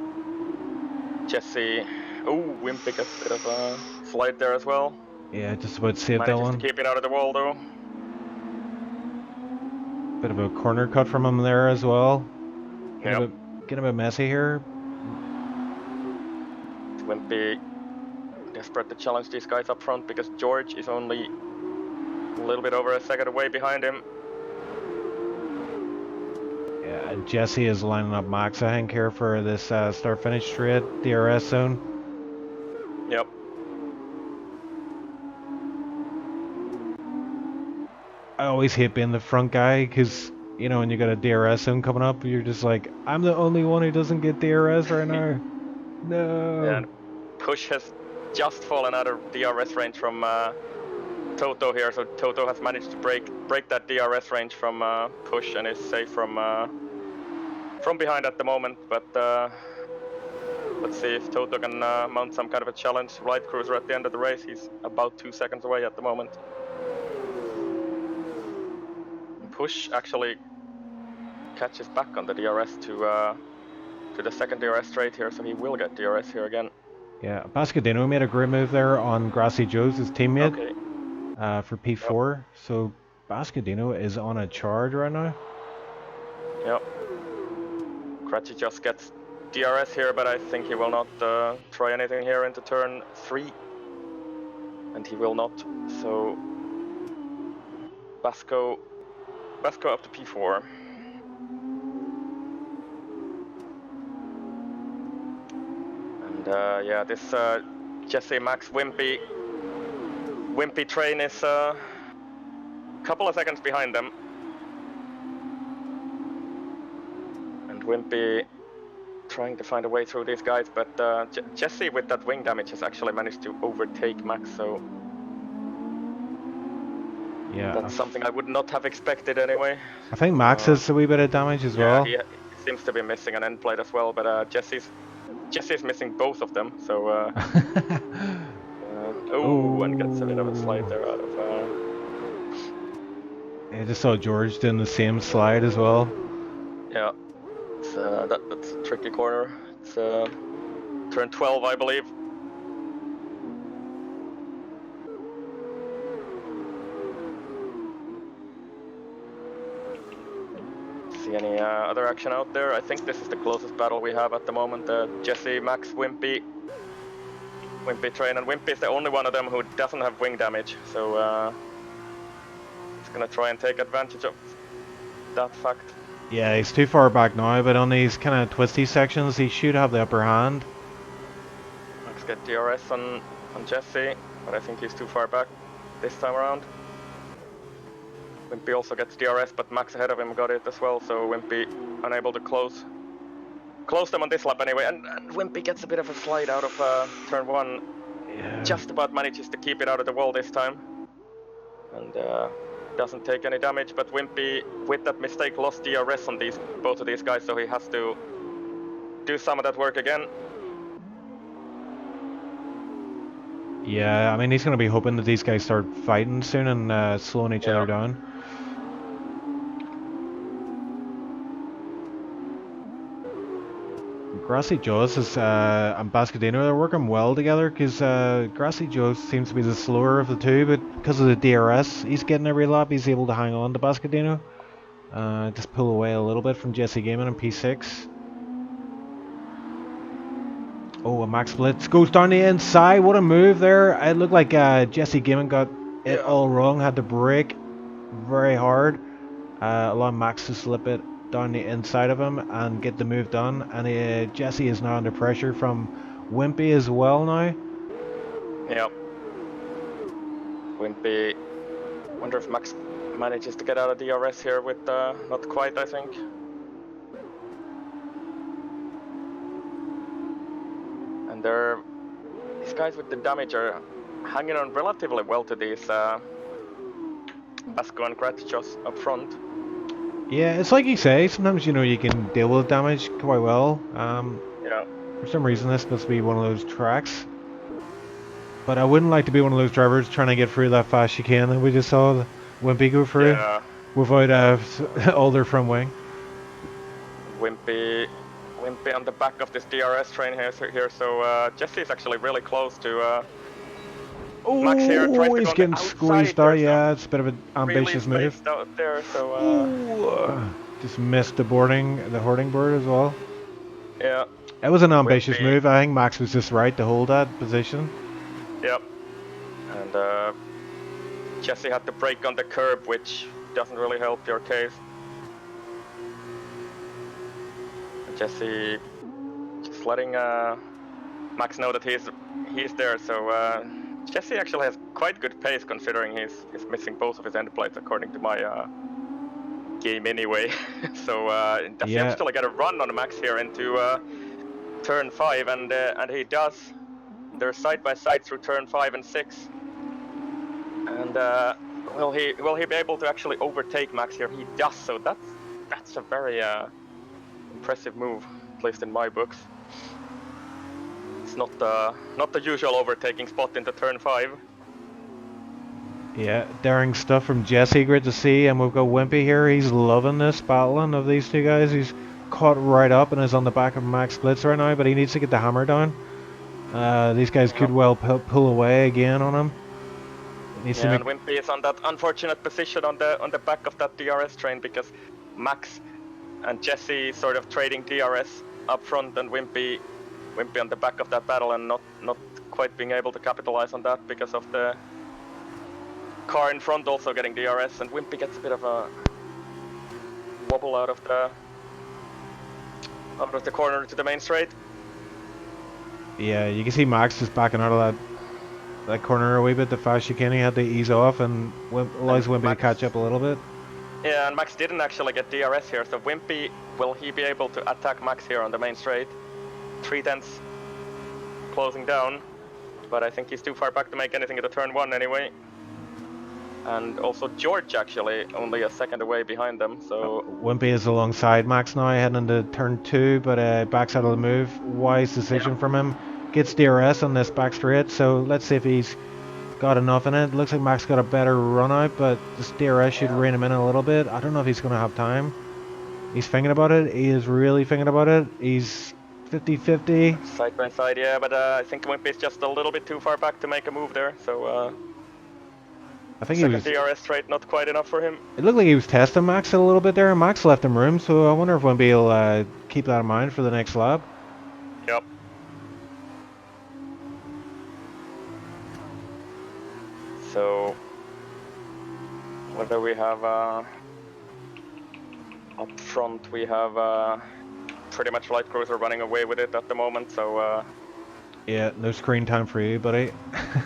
[SPEAKER 2] Jesse, Wimpy gets a bit of a slide there as well.
[SPEAKER 1] Yeah, just about saved that one.
[SPEAKER 2] Manages to keep it out of the wall though.
[SPEAKER 1] Bit of a corner cut from him there as well.
[SPEAKER 2] Yep.
[SPEAKER 1] Getting a bit messy here.
[SPEAKER 2] Wimpy desperate to challenge these guys up front because George is only a little bit over a second away behind him.
[SPEAKER 1] Yeah, Jesse is lining up Max, I think, here for this start-finish straight DRS zone.
[SPEAKER 2] Yep.
[SPEAKER 1] I always hate being the front guy because, you know, when you got a DRS zone coming up, you're just like, I'm the only one who doesn't get DRS right now. No.
[SPEAKER 2] And Push has just fallen out of DRS range from Toto here, so Toto has managed to break that DRS range from Push and is safe from behind at the moment. But let's see if Toto can mount some kind of a challenge. Light cruiser at the end of the race. He's about 2 seconds away at the moment. Push actually catches back on the DRS to the second DRS straight here, so he will get DRS here again.
[SPEAKER 1] Yeah, Bascadino made a great move there on Grassy Joe's, his teammate,
[SPEAKER 2] Okay.
[SPEAKER 1] for P4.
[SPEAKER 2] Yep.
[SPEAKER 1] So Bascadino is on a charge right now.
[SPEAKER 2] Yep. Kratzy just gets DRS here, but I think he will not try anything here into turn 3. And he will not, so Basco up to P4. And yeah, this Jesse Max Wimpy train is a couple of seconds behind them. And Wimpy trying to find a way through these guys, but Jesse with that wing damage has actually managed to overtake Max, so
[SPEAKER 1] Yeah,
[SPEAKER 2] that's something I would not have expected anyway.
[SPEAKER 1] I think Max has a wee bit of damage as well.
[SPEAKER 2] Yeah, he seems to be missing an end plate as well, but Jesse's missing both of them, so and gets a bit of a slide there out of
[SPEAKER 1] I just saw George doing the same slide as well.
[SPEAKER 2] yeah, it's, that's a tricky corner. It's turn 12, I believe. See any other action out there? I think this is the closest battle we have at the moment. Jesse, Max, Wimpy train, and Wimpy is the only one of them who doesn't have wing damage, so he's gonna try and take advantage of that fact.
[SPEAKER 1] Yeah, he's too far back now, but on these kind of twisty sections, he should have the upper hand.
[SPEAKER 2] Let's get DRS on Jesse, but I think he's too far back this time around. Wimpy also gets DRS, but Max ahead of him got it as well, so Wimpy unable to close them on this lap anyway, and Wimpy gets a bit of a slide out of turn 1.
[SPEAKER 1] Yeah.
[SPEAKER 2] Just about manages to keep it out of the wall this time, and doesn't take any damage, but Wimpy with that mistake lost DRS on both of these guys, so he has to do some of that work again.
[SPEAKER 1] Yeah, I mean, he's going to be hoping that these guys start fighting soon and slowing each other down. Grassy Jaws and Bascadino, they're working well together because Grassy Jaws seems to be the slower of the two, but because of the DRS he's getting every lap, he's able to hang on to Bascadino. Just pull away a little bit from Jesse Gaming in P6. Oh, a Max Blitz goes down the inside. What a move there. It looked like Jesse Gaming got it all wrong, had to brake very hard, allowing Max to slip it down the inside of him and get the move done. And Jesse is now under pressure from Wimpy as well now.
[SPEAKER 2] Yep. Wimpy, wonder if Max manages to get out of DRS here with not quite, I think. And these guys with the damage are hanging on relatively well to these Basco and Kratchos up front.
[SPEAKER 1] Yeah, it's like you say, sometimes you know you can deal with damage quite well.
[SPEAKER 2] Yeah.
[SPEAKER 1] For some reason this must be one of those tracks. But I wouldn't like to be one of those drivers trying to get through that fast chicane that we just saw Wimpy go through without all their front wing.
[SPEAKER 2] Wimpy on the back of this DRS train here, so Jesse is actually really close to Max here.
[SPEAKER 1] Oh, he's getting squeezed out. Yeah, it's a bit of an ambitious
[SPEAKER 2] really
[SPEAKER 1] move.
[SPEAKER 2] Out there, so
[SPEAKER 1] just missed the hoarding board as well.
[SPEAKER 2] Yeah.
[SPEAKER 1] It was an ambitious move. I think Max was just right to hold that position.
[SPEAKER 2] Yep. And Jesse had to brake on the curb, which doesn't really help your case. Jesse just letting Max know that he's there. So Jesse actually has quite good pace considering he's missing both of his end plates according to my game anyway. So does he actually get a run on Max here into turn 5? And he does. They're side by side through turn 5 and 6. And will he be able to actually overtake Max here? He does. So that's a very impressive move, at least in my books. It's not the usual overtaking spot into turn 5.
[SPEAKER 1] Yeah, daring stuff from Jesse, great to see. And we've got Wimpy here. He's loving this battling of these two guys. He's caught right up and is on the back of Max Blitz right now, but he needs to get the hammer down. These guys could well pull away again on him.
[SPEAKER 2] Yeah, and Wimpy is on that unfortunate position on the back of that DRS train because Max and Jesse sort of trading DRS up front, and Wimpy on the back of that battle and not quite being able to capitalize on that because of the car in front also getting DRS, and Wimpy gets a bit of a wobble out of the corner to the main straight.
[SPEAKER 1] Yeah, you can see Max just backing out of that corner a wee bit. The fast chicane, he had to ease off and allows Wimpy to catch up a little bit.
[SPEAKER 2] Yeah, and Max didn't actually get DRS here, so Wimpy, will he be able to attack Max here on the main straight? 3/10 closing down, but I think he's too far back to make anything into turn 1 anyway. And also George actually only a second away behind them, so...
[SPEAKER 1] Wimpy is alongside Max now, heading into turn 2, but backs out of the move. Wise decision from him. Gets DRS on this back straight, so let's see if he's got enough in it. Looks like Max got a better run out, but this DRS should rein him in a little bit. I don't know if he's going to have time. He's thinking about it. He is really thinking about it. He's 50-50.
[SPEAKER 2] Side by side, yeah, but I think Wimpy's just a little bit too far back to make a move there, so...
[SPEAKER 1] I think
[SPEAKER 2] second DRS straight not quite enough for him.
[SPEAKER 1] It looked like he was testing Max a little bit there, and Max left him room, so I wonder if Wimpy will keep that in mind for the next lap.
[SPEAKER 2] Yep. So, what do we have up front? We have pretty much Light Cruiser running away with it at the moment, so...
[SPEAKER 1] Yeah, no screen time for you, buddy.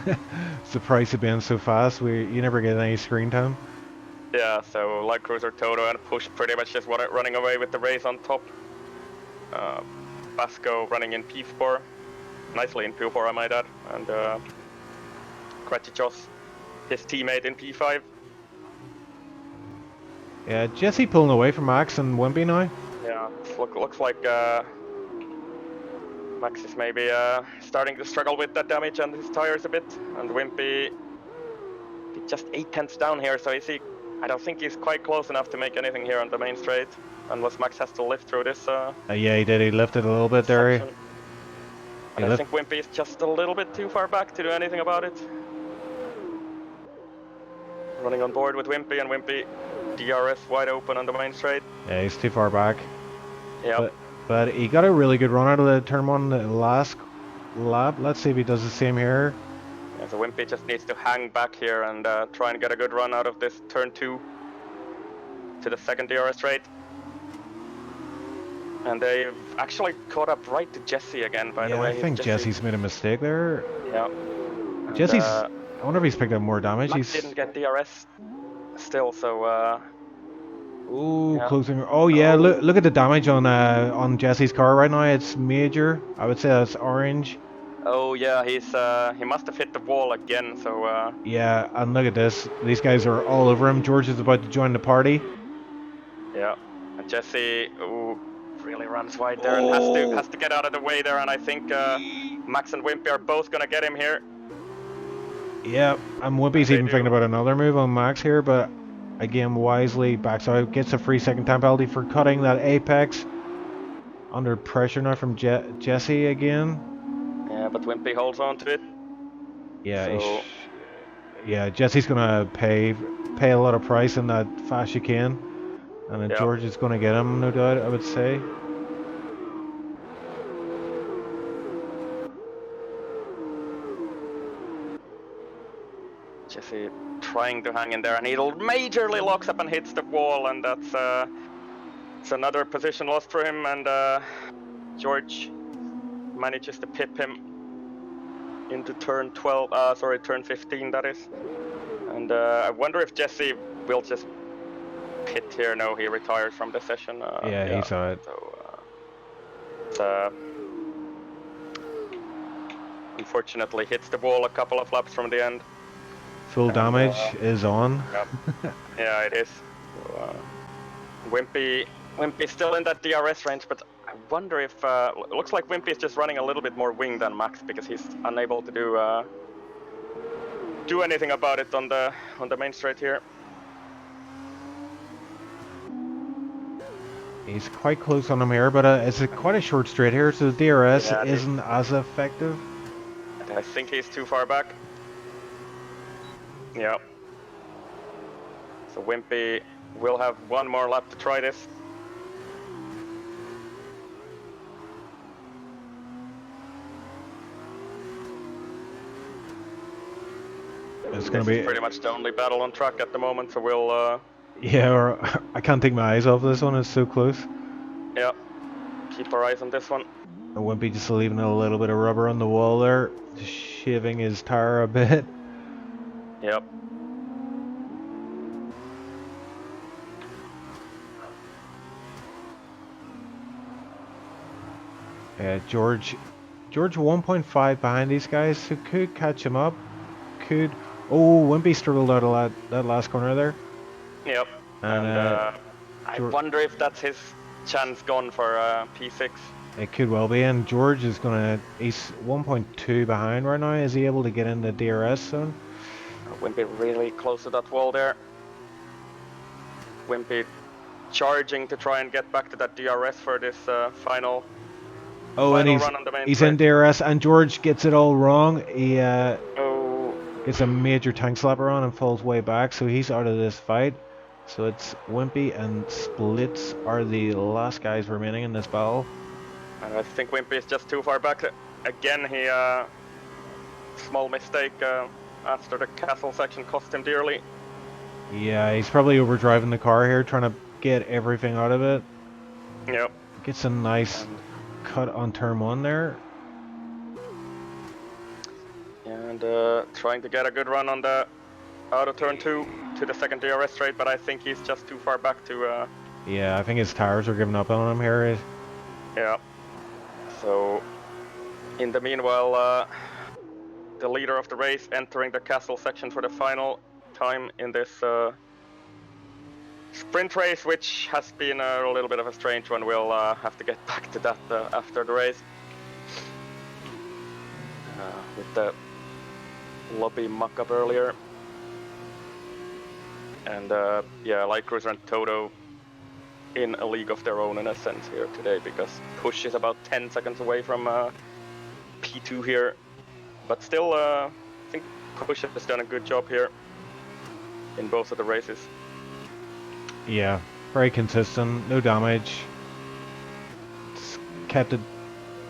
[SPEAKER 1] It's the price of being so fast, you never get any screen time.
[SPEAKER 2] Yeah, so Light Cruiser, Toto and Push pretty much just running away with the race on top. Basco running in P4, nicely in P4 I might add, and Kratichos, his teammate in P5.
[SPEAKER 1] Yeah, Jesse pulling away from Max and Wimpy now.
[SPEAKER 2] Yeah, looks like Max is maybe starting to struggle with that damage on his tires a bit, and Wimpy just 8/10 down here, so I don't think he's quite close enough to make anything here on the main straight, unless Max has to lift through this.
[SPEAKER 1] Yeah, he did. He lifted a little bit there.
[SPEAKER 2] I think Wimpy is just a little bit too far back to do anything about it. Running on board with Wimpy, and Wimpy DRS wide open on the main straight.
[SPEAKER 1] Yeah, he's too far back.
[SPEAKER 2] Yeah.
[SPEAKER 1] But he got a really good run out of the turn 1 the last lap. Let's see if he does the same here.
[SPEAKER 2] Yeah, so Wimpy just needs to hang back here and try and get a good run out of this turn 2 to the second DRS straight. And they've actually caught up right to Jesse again, by the way.
[SPEAKER 1] I think Jesse's made a mistake there.
[SPEAKER 2] Yeah.
[SPEAKER 1] Jesse's... I wonder if he's picked up more damage.
[SPEAKER 2] He didn't get DRS still, so...
[SPEAKER 1] Ooh, yeah. Closing. Oh yeah, look at the damage on Jesse's car right now. It's major. I would say that's orange.
[SPEAKER 2] Oh yeah, he must have hit the wall again. So.
[SPEAKER 1] Yeah, and look at this. These guys are all over him. George is about to join the party.
[SPEAKER 2] Yeah, and Jesse really runs wide there and has to get out of the way there. And I think Max and Wimpy are both gonna get him here.
[SPEAKER 1] Yeah, and Wimpy's even thinking about another move on Max here, but. Again, wisely backs out, gets a free second time penalty for cutting that apex. Under pressure now from Jesse again.
[SPEAKER 2] Yeah, but Wimpy holds on to it.
[SPEAKER 1] Yeah, so... yeah. Jesse's gonna pay a lot of price in that fast chicane, and then George is gonna get him, no doubt. I would say.
[SPEAKER 2] Jesse trying to hang in there, and he majorly locks up and hits the wall, and that's It's another position lost for him, and George manages to pip him into turn 15 that is. And I wonder if Jesse will just pit here. No, he retires from the session.
[SPEAKER 1] Yeah, he saw it.
[SPEAKER 2] So unfortunately hits the wall a couple of laps from the end.
[SPEAKER 1] Full damage is on.
[SPEAKER 2] Yep. Yeah, it is. So, Wimpy's still in that DRS range, but I wonder if looks like Wimpy is just running a little bit more wing than Max because he's unable to do anything about it on the main straight here.
[SPEAKER 1] He's quite close on him here, but it's quite a short straight here, so the DRS isn't as effective.
[SPEAKER 2] I think he's too far back. Yep. So Wimpy will have one more lap to try this.
[SPEAKER 1] It's going to be
[SPEAKER 2] pretty much the only battle on track at the moment, so we'll...
[SPEAKER 1] Yeah, I can't take my eyes off this one, it's so close.
[SPEAKER 2] Yeah, keep our eyes on this one.
[SPEAKER 1] And Wimpy just leaving a little bit of rubber on the wall there, just shaving his tire a bit.
[SPEAKER 2] Yep.
[SPEAKER 1] George 1.5 behind these guys, so could catch him up. Could. Oh, Wimpy struggled out a lot that last corner there.
[SPEAKER 2] Yep. And I wonder if that's his chance gone for P6.
[SPEAKER 1] It could well be, and George is he's 1.2 behind right now. Is he able to get in the DRS zone?
[SPEAKER 2] Wimpy really close to that wall there. Wimpy charging to try and get back to that DRS for this final.
[SPEAKER 1] Oh, and he's in DRS, and George gets it all wrong. He gets a major tank slapper on and falls way back, so he's out of this fight. So it's Wimpy and Splits are the last guys remaining in this battle.
[SPEAKER 2] And I think Wimpy is just too far back. Again, he small mistake after the castle section cost him dearly.
[SPEAKER 1] Yeah, he's probably overdriving the car here, trying to get everything out of it.
[SPEAKER 2] Yep.
[SPEAKER 1] Gets a nice cut on turn 1 there.
[SPEAKER 2] And trying to get a good run on the out of turn 2 to the second DRS straight, but I think he's just too far back to...
[SPEAKER 1] Yeah, I think his tires are giving up on him here.
[SPEAKER 2] Yeah. So, in the meanwhile, the leader of the race entering the castle section for the final time in this sprint race, which has been a little bit of a strange one. We'll have to get back to that after the race. With the lobby muck-up earlier. And yeah, Light Cruiser and Toto in a league of their own in a sense here today, because Push is about 10 seconds away from P2 here. But still, I think Push has done a good job here in both of the races.
[SPEAKER 1] Yeah, very consistent, no damage. It's kept it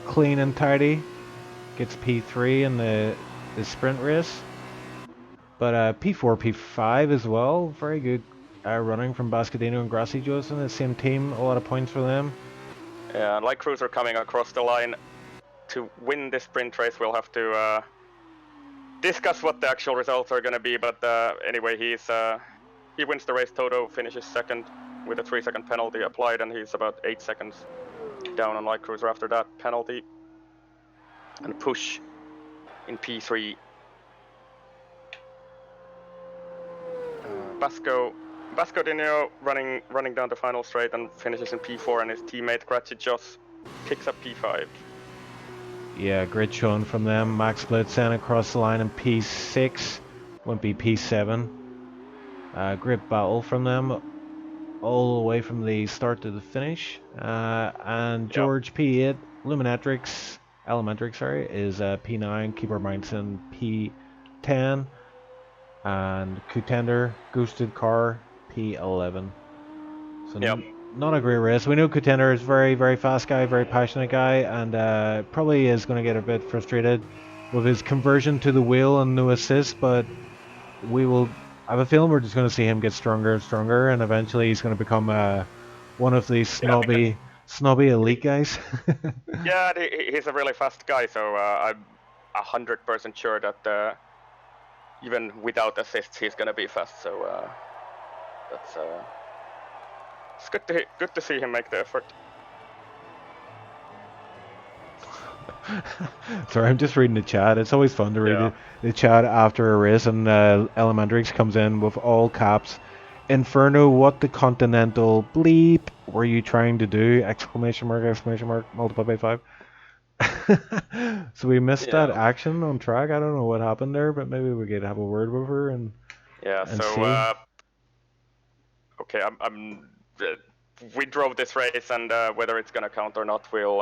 [SPEAKER 1] clean and tidy. Gets P3 in the sprint race. But P4, P5 as well. Very good running from Bascadino and Grassi Johnson. The same team, a lot of points for them.
[SPEAKER 2] Yeah, Light Cruiser coming across the line. To win this sprint race, we'll have to discuss what the actual results are going to be. But anyway, he wins the race. Toto finishes second with a 3-second penalty applied, and he's about 8 seconds down on Light Cruiser after that penalty. And Push in P3. Bascadino running down the final straight and finishes in P4, and his teammate Grassi Joss picks up P5.
[SPEAKER 1] Yeah, great showing from them. Max Blitzen across the line in P6, won't be P7. Great battle from them, all the way from the start to the finish. And George P8, Elementrix, sorry, is P9, Keeper Mountain P10, and Contender, Ghosted Car, P11. So not a great race. We know Contender is very, very fast guy, very passionate guy, and probably is going to get a bit frustrated with his conversion to the wheel and no assist, but I have a feeling we're just going to see him get stronger and stronger, and eventually he's going to become one of these
[SPEAKER 2] Yeah, because
[SPEAKER 1] snobby elite guys.
[SPEAKER 2] yeah, he's a really fast guy, so I'm 100% sure that even without assists, he's gonna be fast. So that's it's good to see him make the effort.
[SPEAKER 1] Sorry, I'm just reading the chat. It's always fun to read
[SPEAKER 2] Yeah.
[SPEAKER 1] the chat after a race, and Elementrix comes in with all caps. Inferno, what the continental bleep were you trying to do? Exclamation mark, multiplied by 5. So we missed that
[SPEAKER 2] Yeah.
[SPEAKER 1] action on track. I don't know what happened there, but maybe we could have a word with her and
[SPEAKER 2] Yeah. So
[SPEAKER 1] see.
[SPEAKER 2] okay, we drove this race, and whether it's gonna count or not, we'll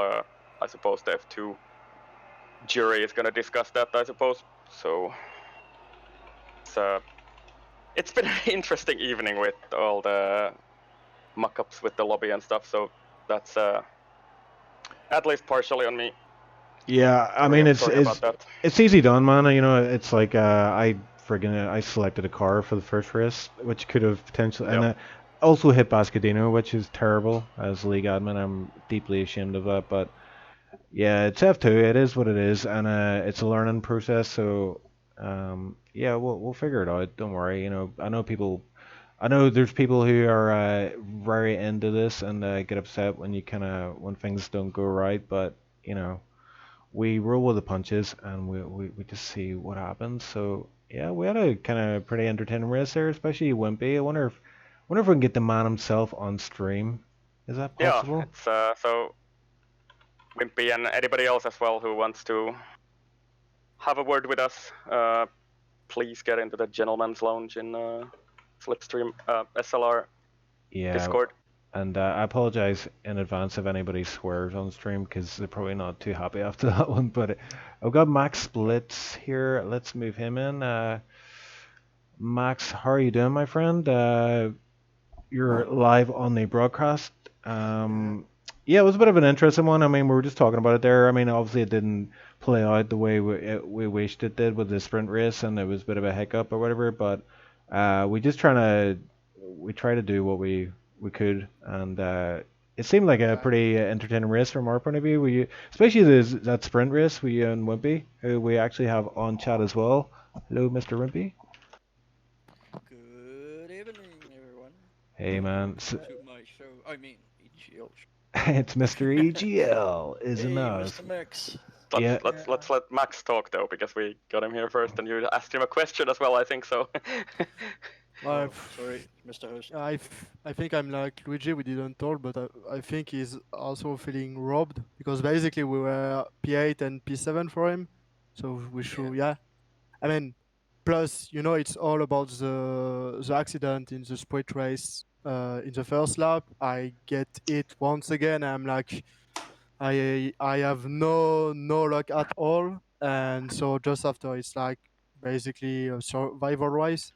[SPEAKER 2] I suppose the F2 jury is gonna discuss that. I suppose. So it's been an interesting evening with all the muck-ups with the lobby and stuff. So that's at least partially on me.
[SPEAKER 1] Yeah, I mean
[SPEAKER 2] Sorry about that.
[SPEAKER 1] it's easy done, man. You know, it's like I selected a car for the first race, which could have potentially, and
[SPEAKER 2] Yep.
[SPEAKER 1] I also hit Bascadino, which is terrible as league admin. I'm deeply ashamed of that, but yeah, it's F2. It is what it is, and it's a learning process. So yeah, we'll figure it out. Don't worry. You know, I know there's people who are very into this and get upset when when things don't go right, but you know we roll with the punches and we just see what happens. So yeah, we had a kind of pretty entertaining race there, especially Wimpy. I wonder if we can get the man himself on stream. Is that
[SPEAKER 2] Yeah,
[SPEAKER 1] possible?
[SPEAKER 2] it's so Wimpy and anybody else as well who wants to have a word with us, please get into the Gentleman's Lounge in Slipstream SLR
[SPEAKER 1] Yeah,
[SPEAKER 2] Discord.
[SPEAKER 1] and I apologize in advance if anybody swears on stream because they're probably not too happy after that one. But I've got Max Splits here. Let's move him in. Max, how are you doing, my friend? You're live on the broadcast. Yeah, it was a bit of an interesting one. I mean, we were just talking about it there. I mean, obviously it didn't play out the way we wished it did with the sprint race, and it was a bit of a hiccup or whatever. But we try to do what we could, and it seemed like a pretty entertaining race from our point of view. Especially that sprint race, we and Wimpy, who we actually have on chat as well. Hello, Mr. Wimpy.
[SPEAKER 3] Good evening, everyone.
[SPEAKER 1] Hey, man.
[SPEAKER 3] Welcome to my show. I mean, EGL show.
[SPEAKER 1] It's Mr. EGL, isn't
[SPEAKER 3] Hey,
[SPEAKER 1] us?
[SPEAKER 3] Mr. Max.
[SPEAKER 1] Yeah.
[SPEAKER 2] Let's let Max talk though, because we got him here first, and you asked him a question as well. I think so.
[SPEAKER 3] Sorry, Mr. Host.
[SPEAKER 4] I think I'm like Luigi, we didn't talk, but I think he's also feeling robbed because basically we were P8 and P7 for him. So we should, yeah. I mean, plus, you know, it's all about the accident in the sprint race in the first lap. I get it once again. I'm like, I have no luck at all. And so just after, it's like basically a survival race.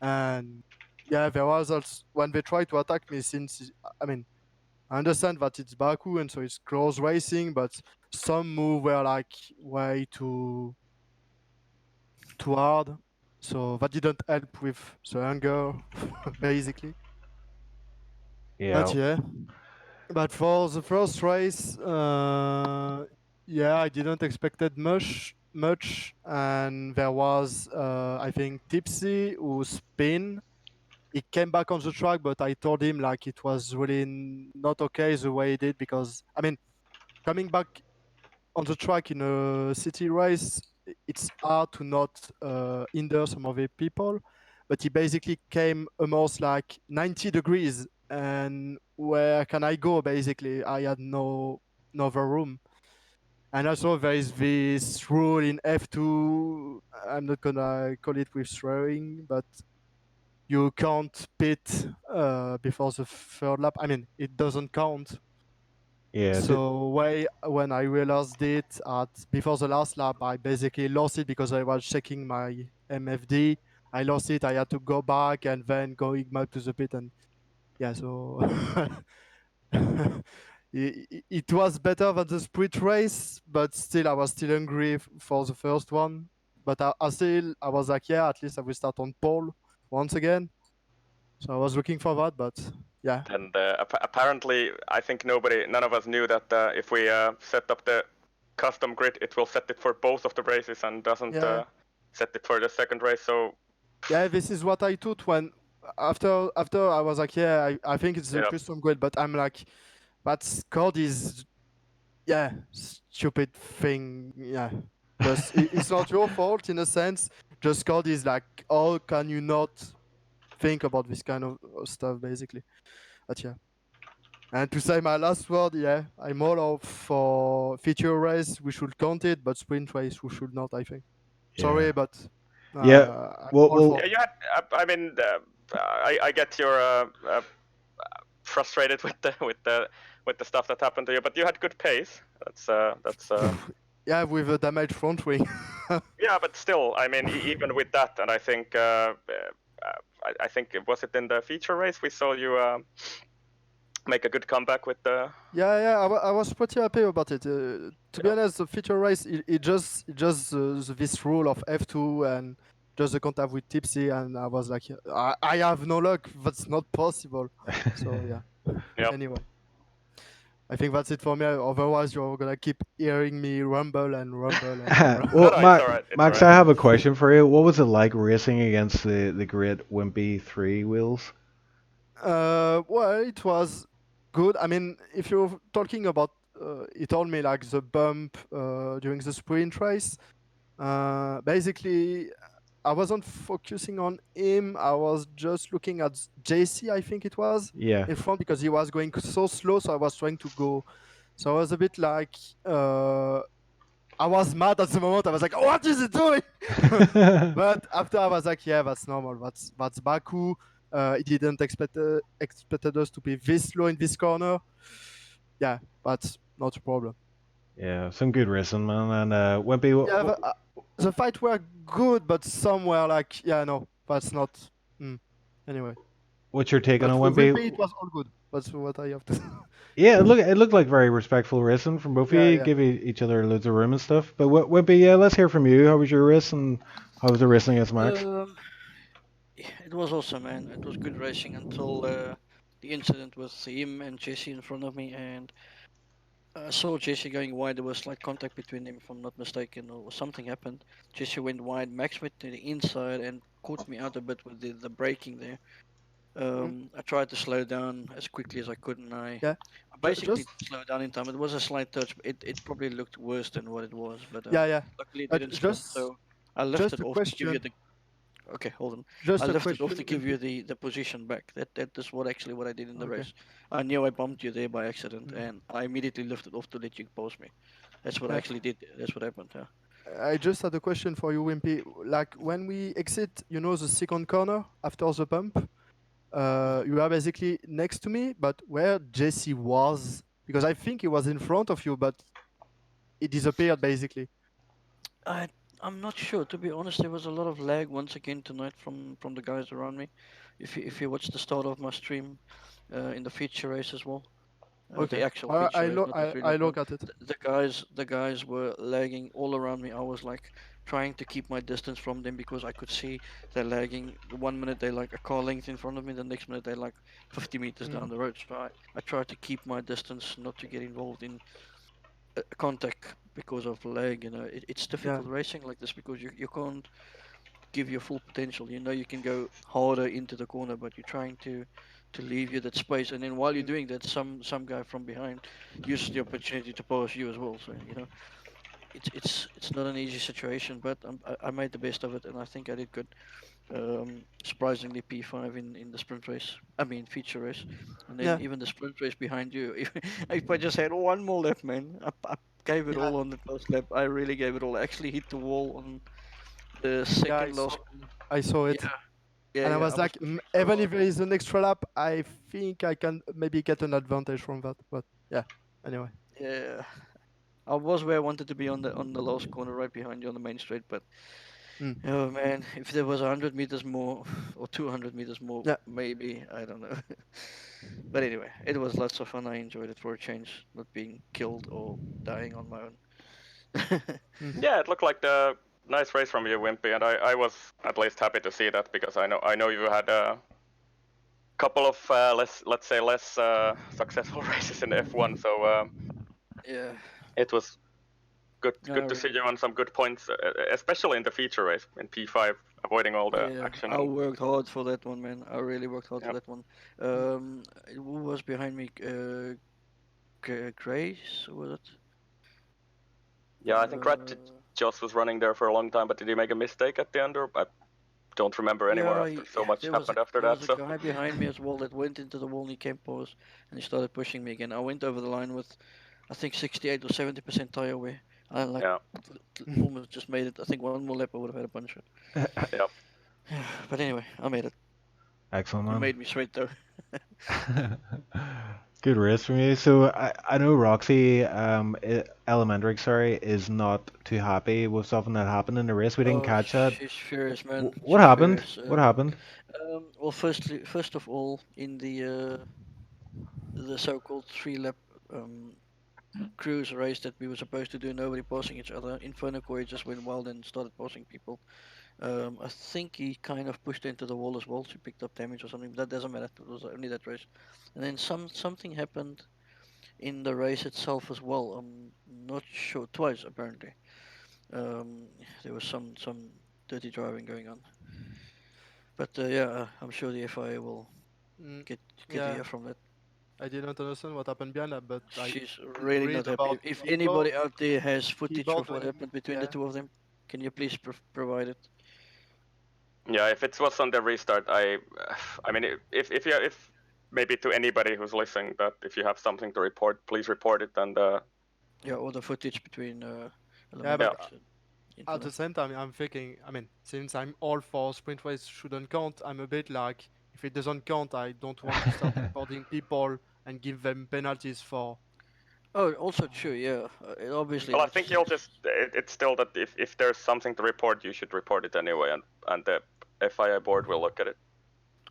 [SPEAKER 4] And yeah, there was also when they tried to attack me. Since I mean, I understand that it's Baku and so it's close racing, but some move were like way too hard, so that didn't help with the anger, basically.
[SPEAKER 1] Yeah.
[SPEAKER 4] But yeah, but for the first race, yeah, I didn't expected much, and there was I think Tipsy who spin. He came back on the track, but I told him like it was really not okay the way he did because I mean coming back on the track in a city race, it's hard to not hinder some of the people. But he basically came almost like 90 degrees, and where can I go? Basically, I had no other room. And also there is this rule in F2. I'm not gonna call it with throwing, but you can't pit before the third lap. I mean, it doesn't count.
[SPEAKER 1] Yeah.
[SPEAKER 4] So when I realized it at before the last lap, I basically lost it because I was checking my MFD. I lost it. I had to go back and then going back to the pit, and yeah, so it was better than the sprint race, but still I was still hungry for the first one. But I was like, yeah, at least I will start on pole once again. So I was looking for that, but Yeah.
[SPEAKER 2] And apparently, I think none of us knew that if we set up the custom grid, it will set it for both of the races and doesn't
[SPEAKER 4] Yeah.
[SPEAKER 2] set it for the second race. So
[SPEAKER 4] Yeah, this is what I thought when after I was like, yeah, I think it's the
[SPEAKER 2] yeah,
[SPEAKER 4] custom grid, but I'm like, but code is yeah, stupid thing. Yeah, just it's not your fault in a sense. Just code is like, how can you not think about this kind of stuff basically? But yeah. And to say my last word, yeah, I'm all of for feature race. We should count it, but sprint race we should not. I think. Sorry,
[SPEAKER 1] Yeah.
[SPEAKER 4] but
[SPEAKER 1] Yeah.
[SPEAKER 4] I'm
[SPEAKER 1] Well,
[SPEAKER 4] all for.
[SPEAKER 2] yeah, you had. I mean, I get your frustrated with the stuff that happened to you, but you had good pace. That's
[SPEAKER 4] Yeah, with a damaged front wing.
[SPEAKER 2] yeah, but still, I mean, even with that, and I think I think was it in the feature race we saw you make a good comeback with the.
[SPEAKER 4] Yeah, I was pretty happy about it. To be
[SPEAKER 2] Yeah.
[SPEAKER 4] honest, the feature race, it just this rule of F2 and just the contact with Tipsy, and I was like, I have no luck. That's not possible. So yeah.
[SPEAKER 2] Yep.
[SPEAKER 4] Anyway, I think that's it for me. Otherwise, you're gonna keep hearing me rumble and rumble and rumble.
[SPEAKER 1] Well,
[SPEAKER 2] No, it's all right. It's all
[SPEAKER 1] Max,
[SPEAKER 2] right.
[SPEAKER 1] I have a question for you. What was it like racing against the great Wimpy 3 wheels?
[SPEAKER 4] Well, it was good. I mean, if you're talking about, he told me like the bump during the sprint race. Basically, I wasn't focusing on him. I was just looking at JC, I think it was,
[SPEAKER 1] Yeah.
[SPEAKER 4] in front because he was going so slow. So I was trying to go. So I was a bit like, I was mad at the moment. I was like, what is he doing? But after I was like, yeah, that's normal. That's Baku. He didn't expected us to be this slow in this corner. Yeah, but not a problem.
[SPEAKER 1] Yeah, some good racing, man. And Wimpy,
[SPEAKER 4] Yeah, the fight were good, but some were like, yeah, no, that's not. Anyway,
[SPEAKER 1] what's your take on
[SPEAKER 4] but
[SPEAKER 1] it,
[SPEAKER 4] for VP
[SPEAKER 1] Wimpy?
[SPEAKER 4] it was all good. That's what I have to.
[SPEAKER 1] Yeah, it looked like very respectful racing from both of
[SPEAKER 4] Yeah,
[SPEAKER 1] you.
[SPEAKER 4] yeah.
[SPEAKER 1] Give each other loads of room and stuff. But Wimpy, yeah, let's hear from you. How was your race and how was the racing against Max?
[SPEAKER 3] Yeah, it was awesome, man. It was good racing until the incident with him and Jesse in front of me, and I saw Jesse going wide. There was like contact between them, if I'm not mistaken, or something happened. Jesse went wide. Max went to the inside and caught me out a bit with the braking there.
[SPEAKER 4] Mm,
[SPEAKER 3] I tried to slow down as quickly as I could, and
[SPEAKER 4] yeah.
[SPEAKER 3] I basically
[SPEAKER 4] Just
[SPEAKER 3] slowed down in time. It was a slight touch, but it probably looked worse than what it was. But
[SPEAKER 4] yeah, yeah.
[SPEAKER 3] luckily it
[SPEAKER 4] But
[SPEAKER 3] didn't spill. So I
[SPEAKER 4] just
[SPEAKER 3] lifted
[SPEAKER 4] a
[SPEAKER 3] off to give you
[SPEAKER 4] question.
[SPEAKER 3] the. Okay, hold on. I
[SPEAKER 4] Just a
[SPEAKER 3] lifted off
[SPEAKER 4] question.
[SPEAKER 3] to give you the position back. That is what I did in the
[SPEAKER 4] Okay.
[SPEAKER 3] race. I knew I bumped you there by accident,
[SPEAKER 4] Mm,
[SPEAKER 3] and I immediately lifted off to let you post me. That's what I
[SPEAKER 4] yeah.
[SPEAKER 3] actually did. That's what happened. Yeah.
[SPEAKER 4] I just had a question for you, Wimpy. Like when we exit, the second corner after the bump,
[SPEAKER 3] Mhm.
[SPEAKER 4] you are basically next to me, but where Jesse was, because I think he was in front of you, but he disappeared basically.
[SPEAKER 3] I I'm not sure. To be honest, there was a lot of lag once again tonight from the guys around me. If you watch the start of my stream, in the feature race as well, the
[SPEAKER 4] Okay.
[SPEAKER 3] actual feature race, not the free
[SPEAKER 4] I
[SPEAKER 3] lap one.
[SPEAKER 4] look at it.
[SPEAKER 3] The guys were lagging all around me. I was like trying to keep my distance from them because I could see they're lagging. One minute they like a car length in front of me, the next minute they're like 50 meters down
[SPEAKER 4] Mm,
[SPEAKER 3] the road. So I tried to keep my distance, not to get involved in contact because of lag. It's
[SPEAKER 4] yeah.
[SPEAKER 3] difficult racing like this because you can't give your full potential. You can go harder into the corner, but you're trying to leave you that space. And then while you're
[SPEAKER 4] Mm,
[SPEAKER 3] doing that, some guy from behind uses the opportunity to pass you as well. So it's not an easy situation, but I made the best of it, and I think I did good. Surprisingly P5 in the sprint race. I mean feature race, and then
[SPEAKER 4] yeah.
[SPEAKER 3] even the sprint race behind you. If I just had one more lap, man, I gave it
[SPEAKER 4] Yeah.
[SPEAKER 3] all on the last lap. I really gave it all. I actually hit the wall on the
[SPEAKER 4] Yeah.
[SPEAKER 3] second last corner.
[SPEAKER 4] I saw it.
[SPEAKER 3] Yeah, yeah,
[SPEAKER 4] And I
[SPEAKER 3] yeah. I
[SPEAKER 4] was
[SPEAKER 3] was
[SPEAKER 4] like,
[SPEAKER 3] pushing so
[SPEAKER 4] even
[SPEAKER 3] hard,
[SPEAKER 4] if there
[SPEAKER 3] man.
[SPEAKER 4] is an extra lap, I think I can maybe get an advantage from that. But yeah. Anyway.
[SPEAKER 3] Yeah, I was where I wanted to be on the last corner, right behind you on the main straight. But
[SPEAKER 4] Mm,
[SPEAKER 3] oh man, if there was 100 meters more or 200 meters more,
[SPEAKER 4] yeah.
[SPEAKER 3] maybe I don't know. But anyway, it was lots of fun. I enjoyed it for a change, not being killed or dying on my own.
[SPEAKER 4] Mm,
[SPEAKER 2] Yeah, it looked like the nice race from you, Wimpy, and I was at least happy to see that because I know you had couple of let's say less successful races in F1. So
[SPEAKER 3] Yeah.
[SPEAKER 2] it was good
[SPEAKER 3] Yeah,
[SPEAKER 2] to see you on some good points, especially in the feature race in P5, avoiding all the
[SPEAKER 3] yeah,
[SPEAKER 2] action.
[SPEAKER 3] I worked hard for that one, man. I really worked hard for
[SPEAKER 2] Yep.
[SPEAKER 3] that one. Who was behind me? Grace, was it?
[SPEAKER 2] Yeah, I think Joss was running there for a long time, but did he make a mistake at the end, or I don't remember anymore after so much
[SPEAKER 3] there
[SPEAKER 2] happened after
[SPEAKER 3] there
[SPEAKER 2] that.
[SPEAKER 3] was a
[SPEAKER 2] So
[SPEAKER 3] guy behind me as well that went into the wall and he came pause and he started pushing me again. I went over the line with, I think 68 or 70% tire wear. I like
[SPEAKER 2] yeah,
[SPEAKER 3] almost just made it. I think one more lap I would have had a puncture.
[SPEAKER 2] yeah.
[SPEAKER 3] But anyway, I made it.
[SPEAKER 1] Excellent,
[SPEAKER 3] It
[SPEAKER 1] man.
[SPEAKER 3] made me sweat though.
[SPEAKER 1] Good race from you. So I know Roxy, Elementary, sorry, is not too happy with something that happened in the race. We didn't
[SPEAKER 3] Oh,
[SPEAKER 1] catch that.
[SPEAKER 3] she's furious, man.
[SPEAKER 1] What
[SPEAKER 3] She's
[SPEAKER 1] happened?
[SPEAKER 3] furious.
[SPEAKER 1] What happened?
[SPEAKER 3] Well, first of all, in the so-called three-lap cruise race that we were supposed to do, nobody passing each other. Inferno just went wild and started passing people. I think he kind of pushed into the wall as well. She picked up damage or something. But that doesn't matter. It was only that race. And then something happened in the race itself as well. I'm not sure. Twice apparently. There was some dirty driving going on. But yeah, I'm sure the FIA will
[SPEAKER 4] Mm,
[SPEAKER 3] get
[SPEAKER 4] yeah,
[SPEAKER 3] the from that.
[SPEAKER 4] I didn't understand what happened behind that, but I
[SPEAKER 3] She's
[SPEAKER 4] did
[SPEAKER 3] really
[SPEAKER 4] read
[SPEAKER 3] not happy.
[SPEAKER 4] about
[SPEAKER 3] If
[SPEAKER 4] keyboard,
[SPEAKER 3] anybody out there has footage
[SPEAKER 4] keyboard
[SPEAKER 3] of what
[SPEAKER 4] doing,
[SPEAKER 3] happened between the
[SPEAKER 4] yeah.
[SPEAKER 3] two of them, can you please provide it?
[SPEAKER 2] Yeah, if it was on the restart, I mean, if maybe to anybody who's listening that if you have something to report, please report it. And
[SPEAKER 3] Yeah, or the footage between
[SPEAKER 4] Yeah,
[SPEAKER 3] Elementary
[SPEAKER 4] but
[SPEAKER 2] yeah,
[SPEAKER 3] and
[SPEAKER 4] at
[SPEAKER 3] Inferno.
[SPEAKER 4] the same time, I'm thinking, I mean, since I'm all for sprint race shouldn't count, I'm a bit like, if it doesn't count, I don't want to start importing people and give them penalties for.
[SPEAKER 3] Oh, also true. Yeah, obviously
[SPEAKER 2] well, I
[SPEAKER 3] that's.
[SPEAKER 2] think you'll just it's still that if there's something to report, you should report it anyway, and the FIA board will look at it.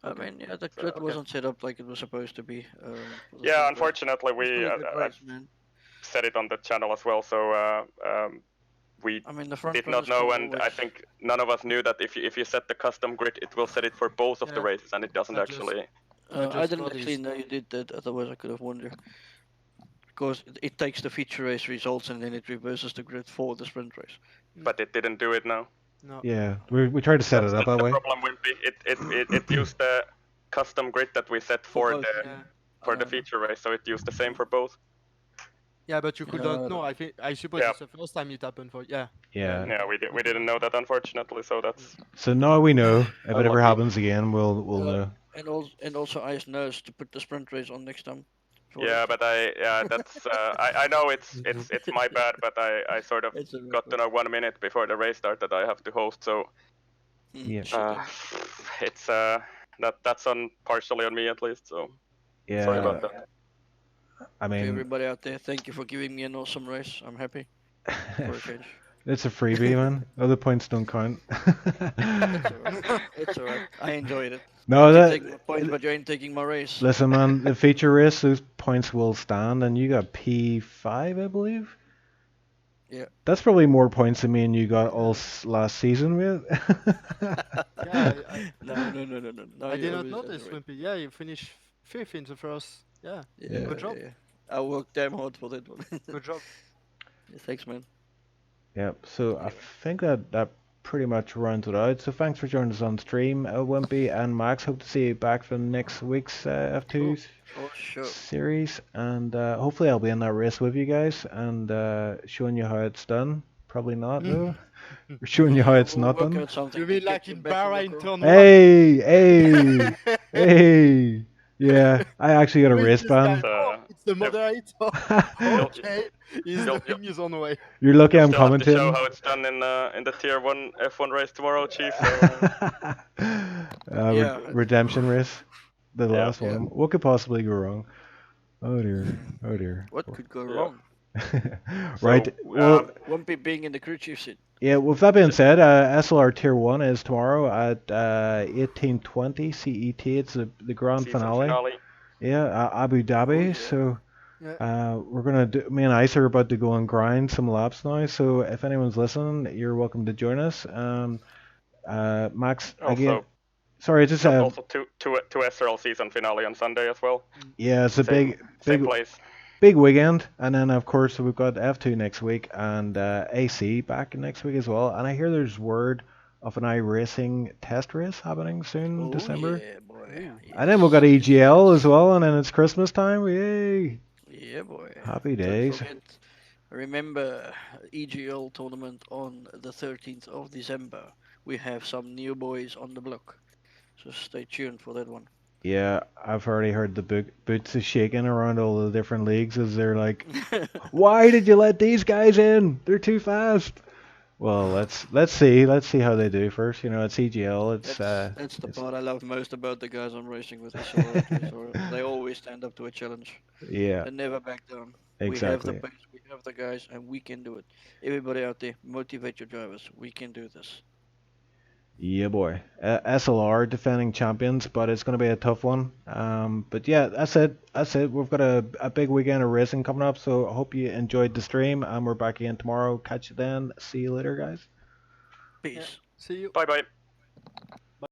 [SPEAKER 3] I
[SPEAKER 4] Okay.
[SPEAKER 3] mean, yeah, the
[SPEAKER 2] So,
[SPEAKER 3] grid
[SPEAKER 4] Okay.
[SPEAKER 3] wasn't set up like it was supposed to be for the
[SPEAKER 2] yeah,
[SPEAKER 3] sprint race.
[SPEAKER 2] unfortunately,
[SPEAKER 3] It's
[SPEAKER 2] we
[SPEAKER 3] still a good
[SPEAKER 2] I've
[SPEAKER 3] race, man.
[SPEAKER 2] said it on the channel as well. So we
[SPEAKER 3] I mean, the front
[SPEAKER 2] did not
[SPEAKER 3] runners
[SPEAKER 2] know,
[SPEAKER 3] can
[SPEAKER 2] and I
[SPEAKER 3] always.
[SPEAKER 2] think none of us knew that if you set the custom grid, it will set it for both of the
[SPEAKER 4] Yeah,
[SPEAKER 2] races, and it doesn't
[SPEAKER 4] I just
[SPEAKER 2] actually.
[SPEAKER 4] I
[SPEAKER 3] I
[SPEAKER 4] just
[SPEAKER 3] didn't actually
[SPEAKER 4] noticed.
[SPEAKER 3] know you did that. Otherwise, I could have wondered. Because it takes the feature race results and then it reverses the grid for the sprint race.
[SPEAKER 2] But it didn't do it now.
[SPEAKER 4] No.
[SPEAKER 1] Yeah, we tried to set it up
[SPEAKER 2] That's
[SPEAKER 1] that
[SPEAKER 2] the
[SPEAKER 1] way.
[SPEAKER 2] problem, Wimpy. It used the custom grid that we set
[SPEAKER 3] For
[SPEAKER 2] for
[SPEAKER 3] both,
[SPEAKER 2] the
[SPEAKER 3] yeah.
[SPEAKER 4] Yeah.
[SPEAKER 3] I know.
[SPEAKER 2] feature race, so it used the same for both.
[SPEAKER 4] Yeah, but you couldn't know.
[SPEAKER 3] Yeah,
[SPEAKER 4] I suppose
[SPEAKER 2] Yeah,
[SPEAKER 4] it's the first time it happened for. Yeah. Yeah.
[SPEAKER 1] Yeah.
[SPEAKER 4] Yeah.
[SPEAKER 2] yeah, we didn't know that, unfortunately. So that's
[SPEAKER 1] So now we know. If it ever
[SPEAKER 2] unlucky.
[SPEAKER 1] happens again, we'll know.
[SPEAKER 3] and also Ice knows to put the sprint race on next time. For
[SPEAKER 2] Yeah,
[SPEAKER 3] it.
[SPEAKER 2] but that's I know it's my bad, but I sort of
[SPEAKER 3] It's a
[SPEAKER 2] got to know 1 minute before the race start that I have to host, so
[SPEAKER 1] Yeah.
[SPEAKER 3] Shit.
[SPEAKER 2] it's that's on partially on me at least. So sorry
[SPEAKER 1] Yeah.
[SPEAKER 2] about that.
[SPEAKER 1] I
[SPEAKER 3] To
[SPEAKER 1] mean,
[SPEAKER 3] everybody out there, thank you for giving me an awesome race. I'm happy for a change.
[SPEAKER 1] it's a freebie, man. Other points don't count.
[SPEAKER 3] It's alright. It's alright. I enjoyed it.
[SPEAKER 1] No,
[SPEAKER 3] You keep
[SPEAKER 1] that
[SPEAKER 3] taking my points, but you ain't taking my race.
[SPEAKER 1] listen, man. The feature race, those points will stand, and you got P5, I believe.
[SPEAKER 3] Yeah.
[SPEAKER 1] That's probably more points than me and you got all
[SPEAKER 4] Yeah.
[SPEAKER 1] last season with.
[SPEAKER 4] Yeah.
[SPEAKER 3] No.
[SPEAKER 4] I
[SPEAKER 3] You
[SPEAKER 4] did not
[SPEAKER 3] always
[SPEAKER 4] notice,
[SPEAKER 3] exaggerate.
[SPEAKER 4] Wimpy. Yeah, you finished fifth in the first. Yeah.
[SPEAKER 3] Yeah,
[SPEAKER 4] Good job.
[SPEAKER 3] yeah. I worked damn hard for that one.
[SPEAKER 4] Good job.
[SPEAKER 3] Yeah, thanks, man.
[SPEAKER 1] Yep. So I
[SPEAKER 3] Anyway.
[SPEAKER 1] think that pretty much rounds it out. So thanks for joining us on stream, Wimpy and Max. Hope to see you back for next week's F2
[SPEAKER 3] For sure.
[SPEAKER 1] series, and hopefully I'll be in that race with you guys and showing you how it's done. Probably not though. We're showing you how it's
[SPEAKER 3] We'll
[SPEAKER 1] not
[SPEAKER 3] work
[SPEAKER 1] done.
[SPEAKER 3] out something
[SPEAKER 4] You
[SPEAKER 3] to
[SPEAKER 4] mean
[SPEAKER 3] get
[SPEAKER 4] like
[SPEAKER 3] you
[SPEAKER 4] in
[SPEAKER 3] back in the
[SPEAKER 4] Bahrain
[SPEAKER 3] car.
[SPEAKER 4] turn
[SPEAKER 1] Hey,
[SPEAKER 4] one?
[SPEAKER 1] hey, hey. Yeah, I actually got a
[SPEAKER 4] Who is
[SPEAKER 1] race
[SPEAKER 4] this guy?
[SPEAKER 1] ban.
[SPEAKER 4] Oh, it's the
[SPEAKER 2] Yep.
[SPEAKER 4] moderator.
[SPEAKER 2] You'll,
[SPEAKER 4] Okay, he's
[SPEAKER 2] you'll,
[SPEAKER 4] doing his own way.
[SPEAKER 1] You're lucky
[SPEAKER 2] you'll
[SPEAKER 1] I'm
[SPEAKER 2] still have to show
[SPEAKER 1] commentating.
[SPEAKER 2] how it's done in the tier 1 F1 race tomorrow, Chief. So
[SPEAKER 3] Yeah.
[SPEAKER 1] Redemption race, the
[SPEAKER 2] yeah.
[SPEAKER 1] last
[SPEAKER 3] Yeah.
[SPEAKER 1] one. What could possibly go wrong? Oh dear, oh dear.
[SPEAKER 3] What could go
[SPEAKER 2] Yeah.
[SPEAKER 3] wrong?
[SPEAKER 1] Right.
[SPEAKER 2] So
[SPEAKER 1] Well,
[SPEAKER 3] Wumpy being in the crew chief seat.
[SPEAKER 1] yeah. With that being said, SLR Tier 1 is tomorrow at 18:20 CET. It's the grand
[SPEAKER 2] season
[SPEAKER 1] finale.
[SPEAKER 2] finale.
[SPEAKER 1] Yeah, Abu Dhabi.
[SPEAKER 3] yeah.
[SPEAKER 1] So.
[SPEAKER 4] Yeah.
[SPEAKER 1] We're gonna do. Me and Ice are about to go and grind some laps now. So if anyone's listening, you're welcome to join us. Max, again,
[SPEAKER 2] Also,
[SPEAKER 1] Sorry, just
[SPEAKER 2] Also two SRL season finale on Sunday as well.
[SPEAKER 1] yeah, it's a
[SPEAKER 2] Same
[SPEAKER 1] big
[SPEAKER 2] place.
[SPEAKER 1] big weekend, and then of course we've got F2 next week and AC back next week as well. And I hear there's word of an iRacing test race happening soon,
[SPEAKER 3] Oh
[SPEAKER 1] December.
[SPEAKER 3] yeah, boy.
[SPEAKER 4] Ooh.
[SPEAKER 1] And then we've got
[SPEAKER 3] Yes, yes,
[SPEAKER 1] EGL
[SPEAKER 3] yes.
[SPEAKER 1] as well, and then it's Christmas time. Yay!
[SPEAKER 3] Yeah, boy.
[SPEAKER 1] Happy
[SPEAKER 3] Don't
[SPEAKER 1] days.
[SPEAKER 3] forget. Remember EGL tournament on the 13th of December. We have some new boys on the block, so stay tuned for that one.
[SPEAKER 1] Yeah, I've already heard the boots is shaking around all the different leagues as they're like, "Why did you let these guys in? They're too fast." Well, let's see how they do first. You know, it's EGL.
[SPEAKER 3] That's the
[SPEAKER 1] It's
[SPEAKER 3] part I love most about the guys I'm racing with SLR and Triton. They always stand up to a challenge.
[SPEAKER 1] yeah,
[SPEAKER 3] They never back down. We have the
[SPEAKER 1] exactly.
[SPEAKER 3] pace, we have the guys, and we can do it. Everybody out there, motivate your drivers. We can do this.
[SPEAKER 1] Yeah, boy. SLR defending champions, but it's going to be a tough one. But yeah, that's it. That's it. We've got a big weekend of racing coming up, so I hope you enjoyed the stream, and we're back again tomorrow. Catch you then. See you later, guys.
[SPEAKER 4] Yeah.
[SPEAKER 3] Peace.
[SPEAKER 4] See you.
[SPEAKER 2] Bye bye.